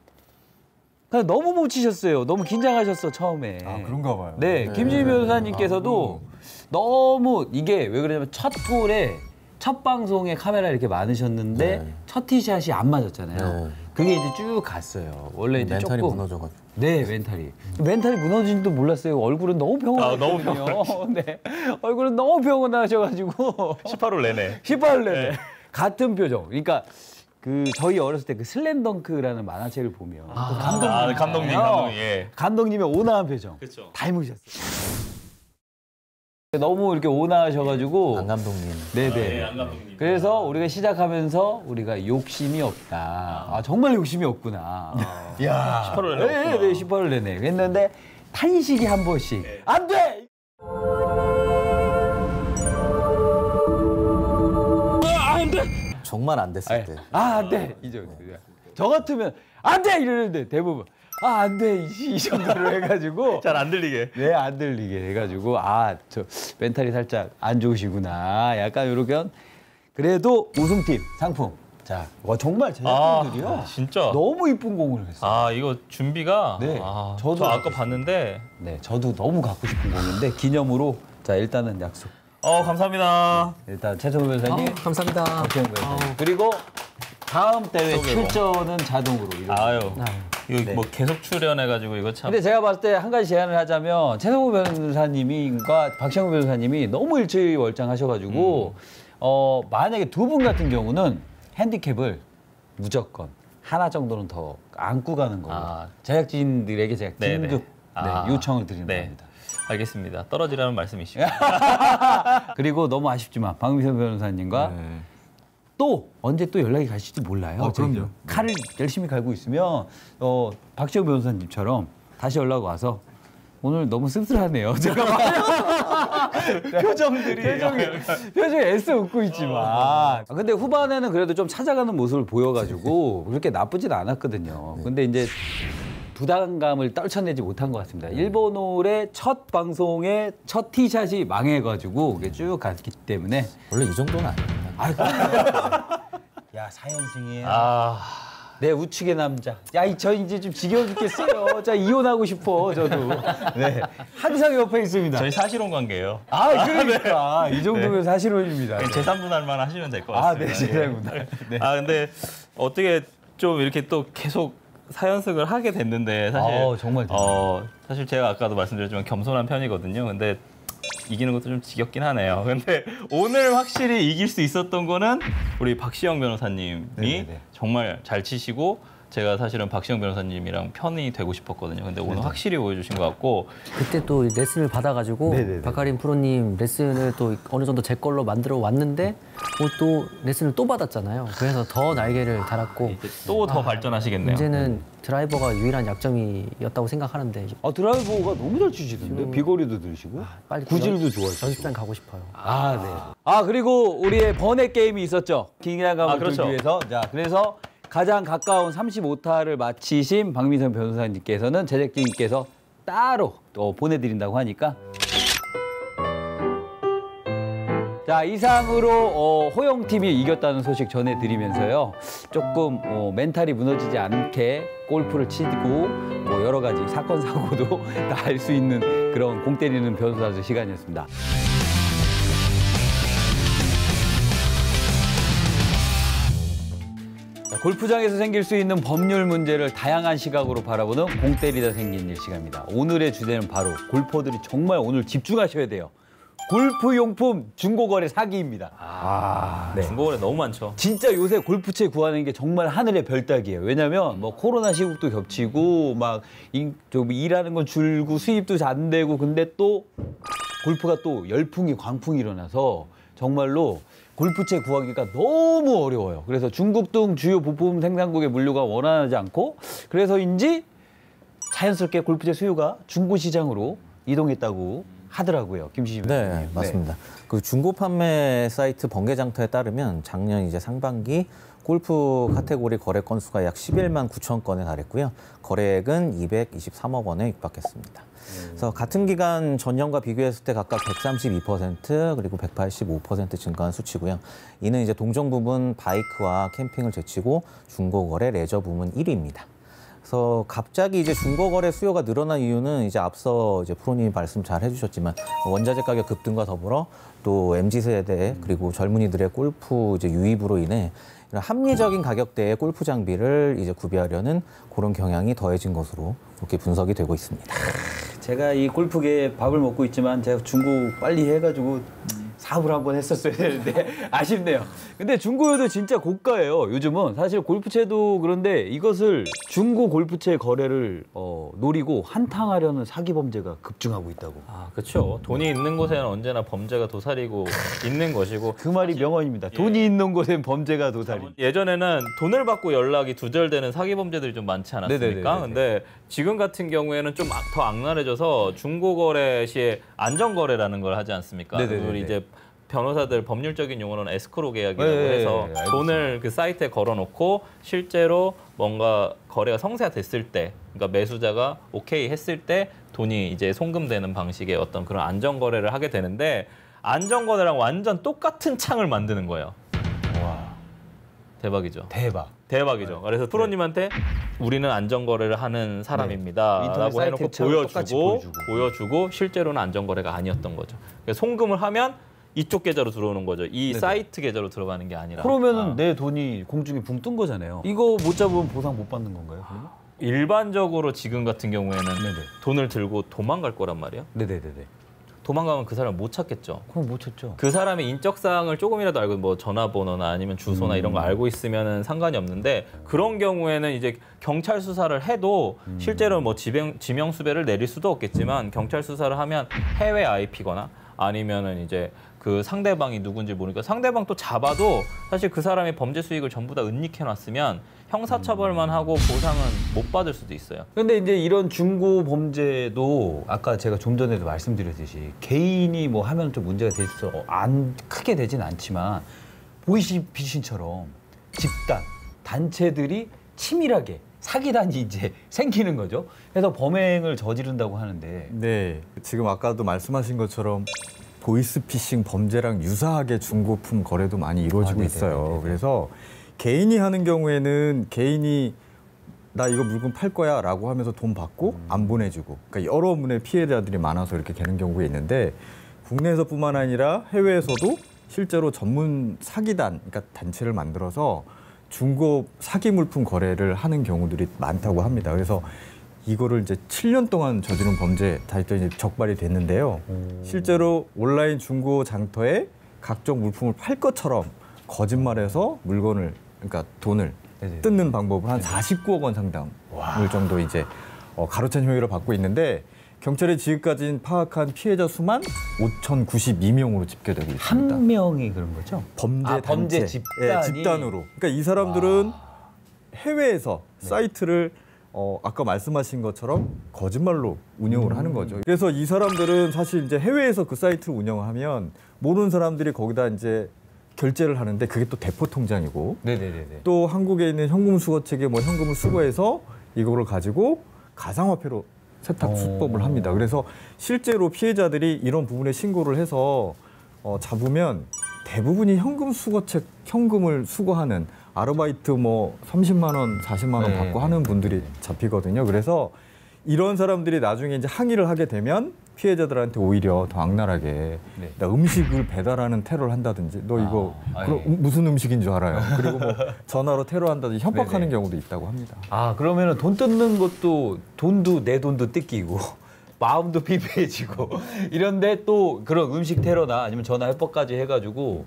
근데 너무 못 치셨어요. 너무 긴장하셨어 처음에. 아, 그런가 봐요. 네, 김지민 변호사님께서도 너무 이게 왜 그러냐면 첫 골에 첫 방송에 카메라 이렇게 많으셨는데 네. 첫 티샷이 안 맞았잖아요. 네. 그게 이제 쭉 갔어요. 원래 이제 멘탈이 조금 무너져가지고. 네, 멘탈이 무너진 줄도 몰랐어요. 얼굴은 너무 병원하셨거든요. 네, 얼굴은 너무 병원하셔가지고 18홀 내내. 18을 내 같은 표정. 그러니까 그 저희 어렸을 때 그 슬램덩크라는 만화책을 보면 그 감독님, 예. 감독님의 온화한 표정 그쵸. 닮으셨어요. 너무 이렇게 온화하셔가지고 안 감독님. 네네. 안 감독님. 그래서 우리가 시작하면서 우리가 욕심이 없다. 아, 정말 욕심이 없구나. 야. 18홀 내내. 네, 네, 18을 내내. 했는데 탄식이 한 번씩. 안 돼! 정말 안 됐을 때. 안 돼! 이 정도. 저 같으면 안 돼! 이러는데 대부분 안 돼! 이 정도로 해가지고. 잘 안 들리게. 네, 안 들리게 해가지고 저 멘탈이 살짝 안 좋으시구나. 약간 이렇게 그래도 우승팀 상품. 자, 와, 정말 제작진들이요. 진짜. 너무 이쁜 공을 했어요. 아, 이거 준비가. 네. 저도 저도 아까 봤는데. 네, 저도 너무 갖고 싶은 공인데 기념으로 자 일단은 약속. 감사합니다. 일단 최성호 변호사님, 감사합니다. 박재영 변호사님. 그리고 다음 대회 출전은 자동으로. 아유. 이거 네. 뭐 계속 출연해가지고 이거 참. 근데 제가 봤을 때 한 가지 제안을 하자면 최성호 변호사님과 박재영 변호사님이 너무 일취월장하셔가지고 만약에 두 분 같은 경우는 핸디캡을 무조건 하나 정도는 더 안고 가는 걸로 제작진들에게 제가 네네. 긴급 요청을 드리는 네. 겁니다. 알겠습니다. 떨어지라는 말씀이시죠. 그리고 너무 아쉽지만 박미선 변호사님과 또 언제 또 연락이 가실지 몰라요. 그럼요. 칼을 열심히 갈고 있으면 박지영 변호사님처럼 다시 연락 와서 오늘 너무 씁쓸하네요. 제가 표정이 애써 웃고 있지만. 근데 후반에는 그래도 좀 찾아가는 모습을 보여가지고 그렇게 나쁘진 않았거든요. 근데 이제 부담감을 떨쳐내지 못한 것 같습니다. 일본홀의 첫 방송의 첫 티샷이 망해가지고 그게 쭉 갔기 때문에. 원래 이 정도는 아닙니다. 야, 4연승이에요. 내 우측의 남자. 야, 저 이제 좀 지겨워 죽겠어요. 자, 이혼하고 싶어, 저도. 네. 항상 옆에 있습니다. 저희 사실혼 관계예요. 그러니까. 이 정도면 사실혼입니다. 재산분할만 하시면 될 것 같습니다. 네, 재산분할. 네. 근데 어떻게 좀 이렇게 또 계속 4연승을 하게 됐는데 사실 정말 사실 제가 아까도 말씀드렸지만 겸손한 편이거든요. 근데 이기는 것도 좀 지겹긴 하네요. 근데 오늘 확실히 이길 수 있었던 거는 우리 박시영 변호사님이 네네네. 정말 잘 치시고 제가 사실은 박시영 변호사님이랑 편이 되고 싶었거든요. 근데 오늘 확실히 보여주신 것 같고 그때 또 레슨을 받아가지고 네네네. 박하림 프로님 레슨을 또 어느 정도 제 걸로 만들어 왔는데 오늘 또 레슨을 또 받았잖아요. 그래서 더 날개를 달았고 또 더 발전하시겠네요. 이제는 드라이버가 유일한 약점이었다고 생각하는데 드라이버가 너무 잘 치시던데? 비거리도 들으시고. 빨리 구질도 좋아하시고. 연습장 가고 싶어요. 네. 그리고 우리의 번외 게임이 있었죠. 긴장감을 그렇죠. 들기 위해서. 자, 그래서 가장 가까운 35타를 마치신 박미선 변호사님께서는 제작진께서 따로 또 보내드린다고 하니까. 자, 이상으로 호영팀이 이겼다는 소식 전해드리면서요. 조금 멘탈이 무너지지 않게 골프를 치고 여러 가지 사건, 사고도 다 알 수 있는 그런 공 때리는 변호사 시간이었습니다. 골프장에서 생길 수 있는 법률 문제를 다양한 시각으로 바라보는 공 때리다 생긴 일 시간입니다. 오늘의 주제는 바로 골퍼들이 정말 오늘 집중하셔야 돼요. 골프용품 중고거래 사기입니다. 네. 중고거래 너무 많죠. 진짜 요새 골프채 구하는 게 정말 하늘의 별따기예요. 왜냐면 코로나 시국도 겹치고 좀 일하는 건 줄고 수입도 안 되고 근데 또 골프가 또 열풍이 광풍이 일어나서 정말로 골프채 구하기가 너무 어려워요. 그래서 중국 등 주요 부품 생산국의 물류가 원활하지 않고 그래서인지 자연스럽게 골프채 수요가 중고 시장으로 이동했다고 하더라고요. 김시진 네, 맞습니다. 그 중고 판매 사이트 번개장터에 따르면 작년 이제 상반기 골프 카테고리 거래 건수가 약 11만 9천 건에 달했고요. 거래액은 223억 원에 육박했습니다. 그래서 같은 기간 전년과 비교했을 때 각각 132% 그리고 185% 증가한 수치고요. 이는 이제 동종 부문 바이크와 캠핑을 제치고 중고 거래 레저 부문 1위입니다. 그래서 갑자기 이제 중고 거래 수요가 늘어난 이유는 이제 앞서 이제 프로님이 말씀 잘 해주셨지만 원자재 가격 급등과 더불어 또 MZ 세대 그리고 젊은이들의 골프 이제 유입으로 인해 이런 합리적인 가격대의 골프 장비를 이제 구비하려는 그런 경향이 더해진 것으로 이렇게 분석이 되고 있습니다. 제가 이 골프계에 밥을 먹고 있지만 제가 중고 빨리 해가지고 사업을 한번 했었어야 되는데 아쉽네요. 근데 중고에도 진짜 고가예요. 요즘은 사실 골프채도 그런데 이것을 중고 골프채 거래를 노리고 한탕하려는 사기 범죄가 급증하고 있다고. 아, 그렇죠. 돈이 있는 곳에는 언제나 범죄가 도사리고 있는 것이고. 그 말이 명언입니다. 돈이 있는 곳엔 범죄가 도사리. 예전에는 돈을 받고 연락이 두절되는 사기 범죄들이 좀 많지 않았습니까? 네네네네네. 근데 지금 같은 경우에는 좀 더 악랄해져서 중고 거래 시에 안전 거래라는 걸 하지 않습니까? 네네네네. 우리 이제 변호사들 법률적인 용어로는 에스크로 계약이라고 네, 해서 네, 네, 돈을 그 사이트에 걸어놓고 실제로 뭔가 거래가 성사가 됐을 때, 그러니까 매수자가 오케이 했을 때 돈이 이제 송금되는 방식의 어떤 그런 안전 거래를 하게 되는데 안전 거래랑 완전 똑같은 창을 만드는 거예요. 와, 대박이죠. 대박. 대박이죠. 그래서 프로님한테 우리는 안전거래를 하는 사람입니다. 인터넷 라고 해놓고 사이트처럼 똑같이 보여주고 실제로는 안전거래가 아니었던 거죠. 그래서 송금을 하면 이쪽 계좌로 들어오는 거죠. 이 네네. 사이트 계좌로 들어가는 게 아니라. 그러면은 내 돈이 공중에 붕 뜬 거잖아요. 이거 못 잡으면 보상 못 받는 건가요? 그러면? 일반적으로 지금 같은 경우에는 네네. 돈을 들고 도망갈 거란 말이에요. 네네네네. 도망가면 그 사람 못 찾겠죠. 그럼 못 쳤죠. 그 사람의 인적 사항을 조금이라도 알고 뭐 전화번호나 아니면 주소나 이런 거 알고 있으면은 상관이 없는데 그런 경우에는 이제 경찰 수사를 해도 실제로 뭐 지명 수배를 내릴 수도 없겠지만 경찰 수사를 하면 해외 IP거나 아니면은 이제 그 상대방이 누군지 모르니까 상대방 또 잡아도 사실 그 사람의 범죄 수익을 전부 다 은닉해 놨으면 형사처벌만 하고 보상은 못 받을 수도 있어요. 근데 이제 이런 중고 범죄도 아까 제가 좀 전에도 말씀드렸듯이 개인이 뭐 하면 좀 문제가 될 수 안 크게 되진 않지만 보이시피싱처럼 집단, 단체들이 치밀하게 사기단이 이제 생기는 거죠. 그래서 범행을 저지른다고 하는데 네, 지금 아까도 말씀하신 것처럼 보이스피싱 범죄랑 유사하게 중고품 거래도 많이 이루어지고 있어요. 그래서 개인이 하는 경우에는 개인이 나 이거 물건 팔 거야 라고 하면서 돈 받고 안 보내주고, 그러니까 여러 분의 피해자들이 많아서 이렇게 되는 경우가 있는데 국내에서뿐만 아니라 해외에서도 실제로 전문 사기단, 그러니까 단체를 만들어서 중고 사기 물품 거래를 하는 경우들이 많다고 합니다. 그래서 이거를 이제 7년 동안 저지른 범죄 다시 또 이제 적발이 됐는데요. 실제로 온라인 중고 장터에 각종 물품을 팔 것처럼 거짓말해서 물건을, 그러니까 돈을 네네. 뜯는 방법을 한 49억 원 상당을 정도 이제 가로챈 혐의를 받고 있는데 경찰이 지금까지 파악한 피해자 수만 5,092명으로 집계되고 있습니다. 한 명이 그런 거죠? 범죄 단체, 범죄 집단이? 집단으로. 그러니까 이 사람들은 해외에서 사이트를 아까 말씀하신 것처럼 거짓말로 운영을 하는 거죠. 그래서 이 사람들은 사실 이제 해외에서 그 사이트를 운영하면 모르는 사람들이 거기다 이제 결제를 하는데 그게 또 대포 통장이고 네네네네. 또 한국에 있는 현금 수거 체계 뭐 현금을 수거해서 이거를 가지고 가상화폐로 세탁 수법을 합니다. 그래서 실제로 피해자들이 이런 부분에 신고를 해서 잡으면 대부분이 현금 수거책 현금을 수거하는 아르바이트 뭐 30만 원, 40만 원 받고 하는 분들이 잡히거든요. 그래서 이런 사람들이 나중에 이제 항의를 하게 되면 피해자들한테 오히려 더 악랄하게 나 음식을 배달하는 테러를 한다든지 너 이거 무슨 음식인 줄 알아요. 그리고 뭐 전화로 테러한다든지 협박하는 경우도 있다고 합니다. 아, 그러면은 돈 뜯는 것도 돈도 내 돈도 뜯기고 마음도 피폐해지고 이런데 또 그런 음식 테러나 아니면 전화 협박까지 해가지고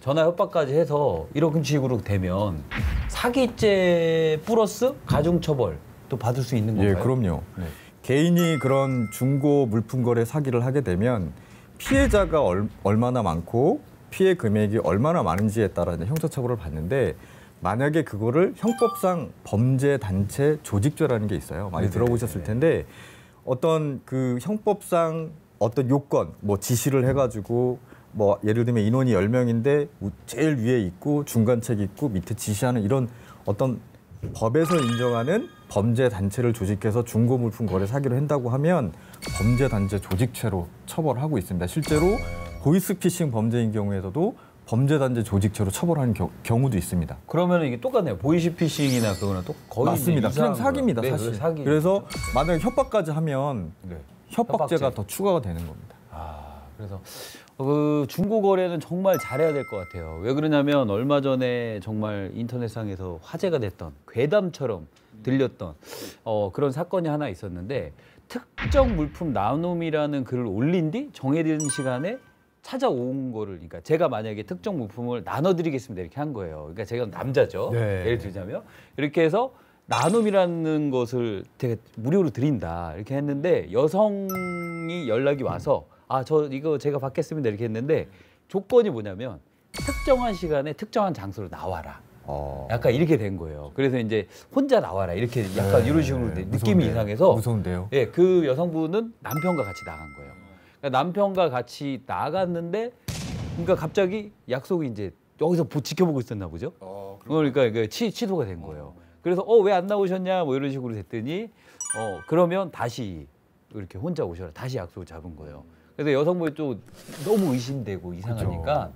전화 협박까지 해서 이런 식으로 되면 사기죄 플러스 가중처벌 또 받을 수 있는 건가요? 예, 그럼요. 네. 개인이 그런 중고 물품 거래 사기를 하게 되면 피해자가 얼마나 많고 피해 금액이 얼마나 많은지에 따라 이제 형사처벌을 받는데 만약에 그거를 형법상 범죄 단체 조직죄라는 게 있어요. 많이 들어보셨을 텐데 어떤 그 형법상 어떤 요건 뭐 지시를 해가지고 뭐 예를 들면 인원이 10명인데 제일 위에 있고 중간책이 있고 밑에 지시하는 이런 어떤 법에서 인정하는 범죄 단체를 조직해서 중고 물품 거래 사기를 한다고 하면 범죄 단체 조직죄로 처벌하고 있습니다. 실제로 보이스피싱 범죄인 경우에서도 범죄단체 조직죄로 처벌하는 경우도 있습니다. 그러면 이게 똑같네요. 보이스피싱이나 그거는 또 거의 맞습니다. 그냥 유사한 사기입니다, 거예요. 사실. 네, 사기. 그래서 만약에 협박까지 하면 네. 협박죄가 협박죄. 더 추가가 되는 겁니다. 그래서 그 중고 거래는 정말 잘해야 될 것 같아요. 왜 그러냐면 얼마 전에 정말 인터넷상에서 화제가 됐던 괴담처럼 들렸던 그런 사건이 하나 있었는데 특정 물품 나눔이라는 글을 올린 뒤 정해진 시간에 찾아온 거를 그러니까 제가 만약에 특정 물품을 나눠드리겠습니다 이렇게 한 거예요. 그러니까 제가 남자죠. 네. 예를 들자면 이렇게 해서 나눔이라는 것을 되게 무료로 드린다 이렇게 했는데 여성이 연락이 와서 저 이거 제가 받겠습니다 이렇게 했는데 조건이 뭐냐면 특정한 시간에 특정한 장소로 나와라. 약간 이렇게 된 거예요. 그래서 이제 혼자 나와라 이렇게 약간 이런 식으로 느낌이 무서운데요. 이상해서 무서운데요. 예, 그 여성분은 남편과 같이 나간 거예요. 그러니까 남편과 같이 나갔는데 그러니까 갑자기 약속이 이제 여기서 지켜보고 있었나 보죠. 그러니까 취소가 된 거예요. 그래서 왜 안 나오셨냐 뭐 이런 식으로 됐더니 그러면 다시 이렇게 혼자 오셔라 다시 약속을 잡은 거예요. 그래서 여성분이 또 너무 의심되고 이상하니까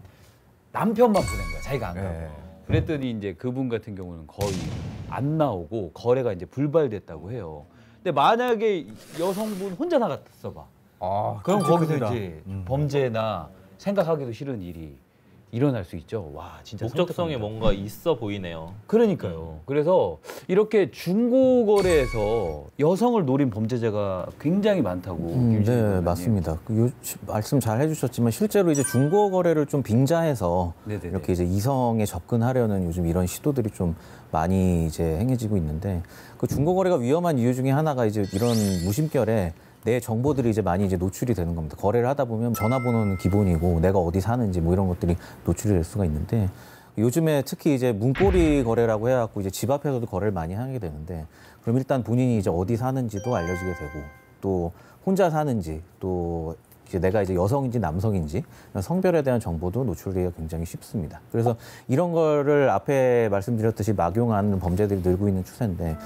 남편만 보낸 거야. 자기가 안 가고. 네. 그랬더니 이제 그분 같은 경우는 거의 안 나오고 거래가 이제 불발됐다고 해요. 근데 만약에 여성분 혼자 나갔어 봐. 그럼 거기서 끔찍합니다. 이제 범죄나 생각하기도 싫은 일이 일어날 수 있죠. 와, 진짜 목적성이 섬뜩합니다. 뭔가 있어 보이네요. 그러니까요. 그래서 이렇게 중고 거래에서 여성을 노린 범죄자가 굉장히 많다고. 김신혜 네, 변호사님. 맞습니다. 말씀 잘 해주셨지만 실제로 이제 중고 거래를 좀 빙자해서 네네네. 이렇게 이제 이성에 접근하려는 요즘 이런 시도들이 좀 많이 이제 행해지고 있는데 그 중고 거래가 위험한 이유 중에 하나가 이제 이런 무심결에 내 정보들이 이제 많이 이제 노출이 되는 겁니다. 거래를 하다 보면 전화번호는 기본이고 내가 어디 사는지 뭐 이런 것들이 노출이 될 수가 있는데 요즘에 특히 이제 문고리 거래라고 해갖고 이제 집 앞에서도 거래를 많이 하게 되는데 그럼 일단 본인이 이제 어디 사는지도 알려지게 되고 또 혼자 사는지 또 이제 내가 이제 여성인지 남성인지 성별에 대한 정보도 노출되기가 굉장히 쉽습니다. 그래서 이런 거를 앞에 말씀드렸듯이 막용하는 범죄들이 늘고 있는 추세인데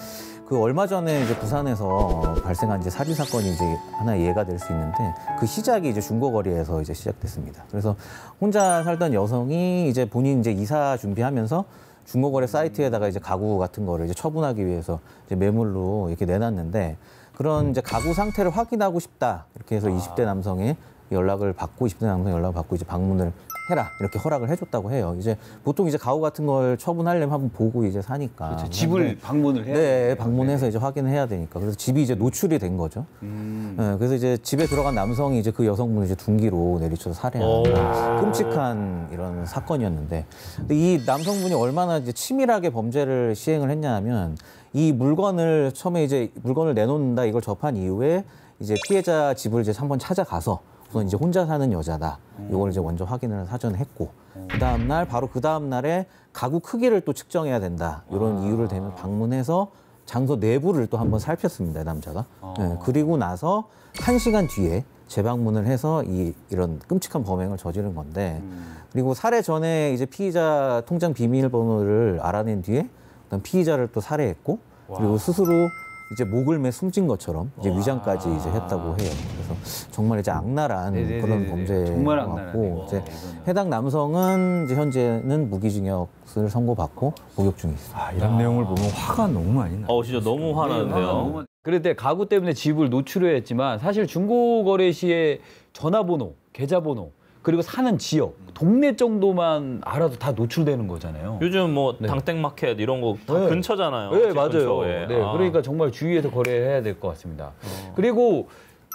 그 얼마 전에 이제 부산에서 발생한 이제 살인 사건이 이제 하나의 예가 될 수 있는데 그 시작이 이제 중고거래에서 이제 시작됐습니다. 그래서 혼자 살던 여성이 이제 본인 이제 이사 준비하면서 중고거래 사이트에다가 이제 가구 같은 거를 이제 처분하기 위해서 이제 매물로 이렇게 내놨는데 그런 이제 가구 상태를 확인하고 싶다 이렇게 해서 20대 남성의 연락을 받고 20대 남성 연락을 받고 이제 방문을 해라 이렇게 허락을 해줬다고 해요. 이제 보통 이제 가구 같은 걸 처분하려면 한번 보고 이제 사니까. 그렇죠. 집을 방문을 해야 네, 방문해서 이제 확인을 해야 되니까. 그래서 집이 이제 노출이 된 거죠. 네, 그래서 이제 집에 들어간 남성이 이제 그 여성분을 이제 둔기로 내리쳐서 살해한 끔찍한 이런 사건이었는데, 근데 이 남성분이 얼마나 이제 치밀하게 범죄를 시행을 했냐면 이 물건을 처음에 이제 물건을 내놓는다 이걸 접한 이후에 이제 피해자 집을 이제 한번 찾아가서 우선 이제 혼자 사는 여자다. 이걸 이제 먼저 확인을 사전에 했고, 그 다음 날 바로 그 다음 날에 가구 크기를 또 측정해야 된다. 이런 이유를 대면 방문해서 장소 내부를 또 한번 살폈습니다, 남자가. 네, 그리고 나서 1시간 뒤에 재방문을 해서 이런 끔찍한 범행을 저지른 건데, 그리고 살해 전에 이제 피의자 통장 비밀번호를 알아낸 뒤에 그다음 피의자를 또 살해했고, 그리고 스스로 이제 목을 매 숨진 것처럼 이제 위장까지 이제 했다고 해요. 그래서 정말 이제 악랄한 네네네네. 그런 범죄인 정말 것 악랄하네요. 같고, 이제 이거는. 해당 남성은 이제 현재는 무기징역을 선고받고 복역 중에 있습니다. 이런 내용을 보면 화가 너무 많이 나요. 진짜 너무 화나는데요. 그런데 가구 때문에 집을 노출해 했지만 사실 중고거래 시에 전화번호, 계좌번호, 그리고 사는 지역, 동네 정도만 알아도 다 노출되는 거잖아요. 요즘 뭐 당땡마켓 이런 거 다 네. 근처잖아요. 네, 집 맞아요. 근처에. 네, 그러니까 정말 주의해서 거래해야 될 것 같습니다. 그리고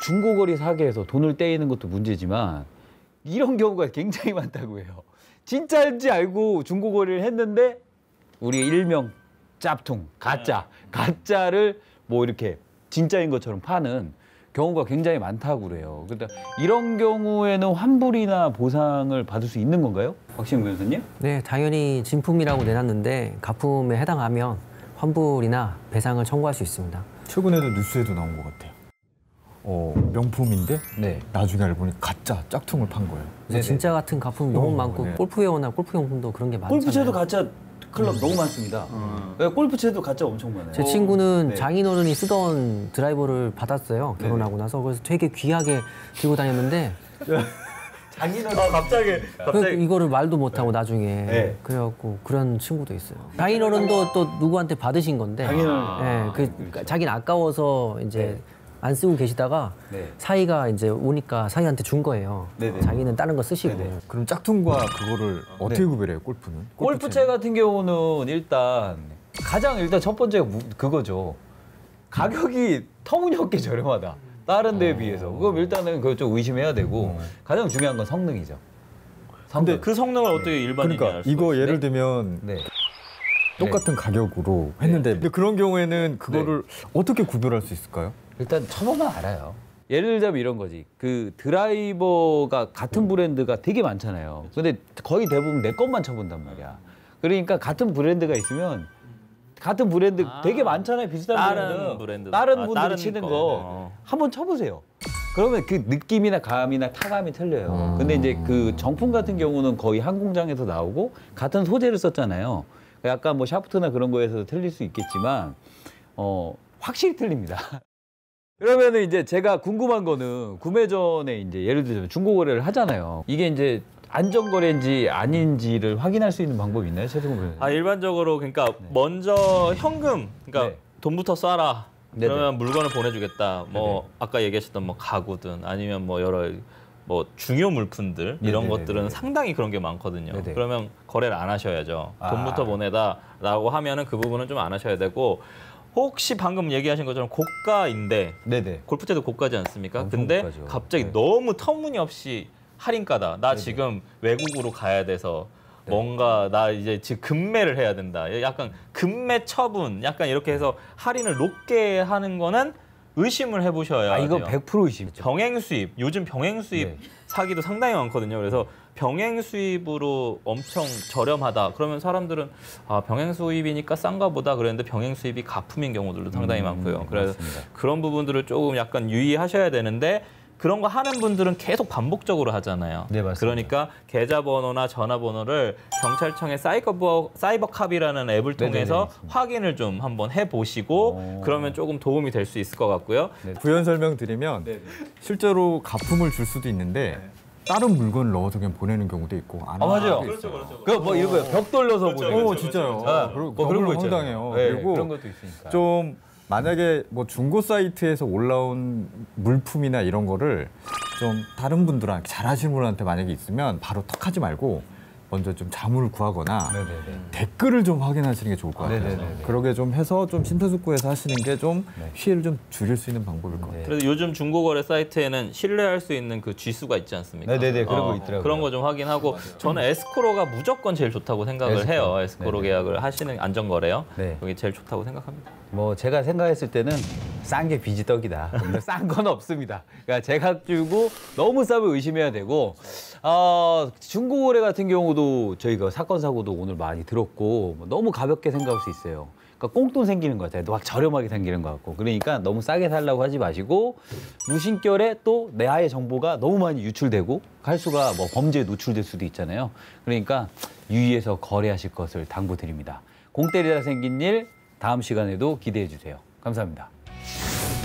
중고거래 사기에서 돈을 떼이는 것도 문제지만 이런 경우가 굉장히 많다고 해요. 진짜인지 알고 중고거래를 했는데 우리 일명 짭퉁, 가짜를 뭐 이렇게 진짜인 것처럼 파는 경우가 굉장히 많다고 그래요. 그러니까 이런 경우에는 환불이나 보상을 받을 수 있는 건가요? 박시영 변호사님? 네, 당연히 진품이라고 내놨는데 가품에 해당하면 환불이나 배상을 청구할 수 있습니다. 최근에도 뉴스에도 나온 것 같아요. 명품인데 네. 나중에 알고 보니 가짜 짝퉁을 판 거예요. 그래서 진짜 같은 가품 너무 많고 네. 골프웨어나 골프용품도 그런 게 많잖아요. 골프채도 가짜 클럽 너무 많습니다. 네, 골프채도 가짜 엄청 많아요. 제 친구는 네. 장인어른이 쓰던 드라이버를 받았어요. 결혼하고 나서. 그래서 되게 귀하게 들고 다녔는데 장인어른 갑자기 이거를 말도 못하고 나중에 네. 그래갖고 그런 친구도 있어요. 장인어른도 또 누구한테 받으신 건데 장인어른. 자기는 아까워서 이제 안 쓰고 계시다가 네. 사이가 이제 오니까 사이한테 준 거예요. 네네. 자기는 다른 거 쓰시고. 네네. 그럼 짝퉁과 그거를 어떻게 구별해요, 골프는? 골프채 같은 경우는 일단 첫 번째가 그거죠. 가격이 터무니없게 저렴하다. 다른 데에 비해서. 그럼 일단은 그걸 좀 의심해야 되고 가장 중요한 건 성능이죠. 근데 그 성능을 어떻게 일반인이 그러니까 알 수가 이거 있어요? 예를 들면 네. 똑같은 가격으로 했는데 근데 그런 경우에는 그거를 어떻게 구별할 수 있을까요? 일단 쳐보면 알아요. 예를 들자면 이런 거지. 그 드라이버가 같은 브랜드가 되게 많잖아요. 근데 거의 대부분 내 것만 쳐본단 말이야. 그러니까 같은 브랜드가 있으면 같은 브랜드 되게 많잖아요. 비슷한 다른 브랜드. 브랜드. 다른 아, 분들이 다른 치는 거. 거 한번 쳐보세요. 그러면 그 느낌이나 감이나 타감이 틀려요. 근데 이제 그 정품 같은 경우는 거의 한 공장에서 나오고 같은 소재를 썼잖아요. 약간 뭐 샤프트나 그런 거에서 틀릴 수 있겠지만 확실히 틀립니다. 그러면은 이제 제가 궁금한 거는 구매 전에 이제 예를 들면 중고거래를 하잖아요. 이게 이제 안전거래인지 아닌지를 확인할 수 있는 방법이 있나요, 최승훈 변호사님? 일반적으로 그러니까 먼저 현금, 그러니까 네. 돈부터 쏴라. 네네. 그러면 물건을 보내주겠다. 뭐 아까 얘기하셨던 뭐 가구든 아니면 뭐 여러 뭐 중요 물품들 이런 네네네네. 것들은 상당히 그런 게 많거든요. 네네. 그러면 거래를 안 하셔야죠. 아. 돈부터 보내다라고 하면은 그 부분은 좀 안 하셔야 되고 혹시 방금 얘기하신 것처럼 고가인데 네네. 골프채도 고가지 않습니까? 엄청 근데 고가죠. 갑자기 네. 너무 터무니없이 할인가다. 나 지금 외국으로 가야 돼서 뭔가 나 이제 지금 급매를 해야 된다. 약간 급매 처분, 약간 이렇게 해서 할인을 높게 하는 거는 의심을 해보셔야 이거 돼요. 100% 의심이죠. 병행 수입, 요즘 병행 수입 네. 사기도 상당히 많거든요. 그래서 병행 수입으로 엄청 저렴하다. 그러면 사람들은 병행 수입이니까 싼가 보다 그랬는데 병행 수입이 가품인 경우들도 상당히 많고요. 그래서 맞습니다. 그런 부분들을 조금 약간 유의하셔야 되는데 그런 거 하는 분들은 계속 반복적으로 하잖아요. 네, 맞습니다. 그러니까 계좌번호나 전화번호를 경찰청의 사이버캅이라는 앱을 통해서 있습니다. 확인을 좀 한번 해보시고 그러면 조금 도움이 될 수 있을 것 같고요. 부연 설명드리면 실제로 가품을 줄 수도 있는데 다른 물건을 넣어서 그냥 보내는 경우도 있고 안 하는 맞아요. 경우도 있어요. 그 뭐 이런 거요. 벽 돌려서 보내는 진짜요. 그리고 그런 거 있잖아요. 황당해요. 네, 그리고 그런 것도 있으니까. 좀 만약에 뭐 중고 사이트에서 올라온 물품이나 이런 거를 좀 다른 분들한테 잘하시는 분한테 만약에 있으면 바로 턱하지 말고 먼저 좀 자문을 구하거나 네네네. 댓글을 좀 확인하시는 게 좋을 것 같아요. 네네네. 그러게 좀 해서 좀 심사숙고해서 하시는 게 좀 네. 피해를 좀 줄일 수 있는 방법일 것 같아요. 네. 그래서 요즘 중고거래 사이트에는 신뢰할 수 있는 그 쥐수가 있지 않습니까? 네네네, 그런 거 있더라고요. 그런 거 좀 확인하고 저는 에스크로가 무조건 제일 좋다고 생각을 에스크로. 해요. 에스크로 네네. 계약을 하시는 안전거래요. 네. 여기 제일 좋다고 생각합니다. 뭐 제가 생각했을 때는 싼 게 빚이 떡이다. 근데 싼 건 없습니다. 그러니까 제가 주고 너무 싸면 의심해야 되고 중고거래 같은 경우도 저희가 사건 사고도 오늘 많이 들었고 뭐 너무 가볍게 생각할 수 있어요. 그러니까 꽁돈 생기는 것 같아요. 막 저렴하게 생기는 것 같고. 그러니까 너무 싸게 살려고 하지 마시고 무심결에 또 내 아의 정보가 너무 많이 유출되고 할수가 뭐 범죄에 노출될 수도 있잖아요. 그러니까 유의해서 거래하실 것을 당부드립니다. 공 때리다 생긴 일 다음 시간에도 기대해 주세요. 감사합니다.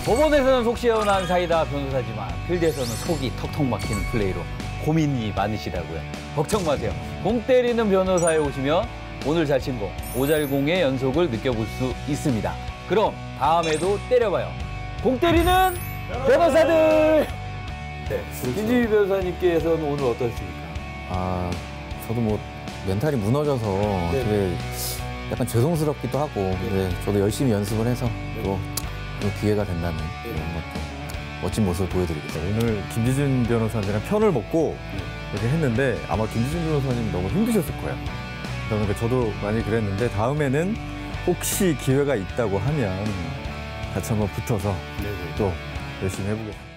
법원에서는 속 시원한 사이다 변호사지만 필드에서는 속이 턱턱 막히는 플레이로 고민이 많으시다고요. 걱정 마세요. 공 때리는 변호사에 오시면 오늘 잘 친 공, 5잘공의 연속을 느껴볼 수 있습니다. 그럼 다음에도 때려봐요. 공 때리는 변호사들! 네, 김지휘 변호사님께서는 오늘 어떠십니까? 저도 뭐 멘탈이 무너져서 되게 약간 죄송스럽기도 하고 근데 저도 열심히 연습을 해서 또 기회가 된다면 이런 것도 멋진 모습을 보여드리겠습니다. 오늘 김지준 변호사님이랑 편을 먹고 이렇게 했는데 아마 김지준 변호사님 너무 힘드셨을 거예요. 그러니까 저도 많이 그랬는데 다음에는 혹시 기회가 있다고 하면 같이 한번 붙어서 또 열심히 해보겠습니다.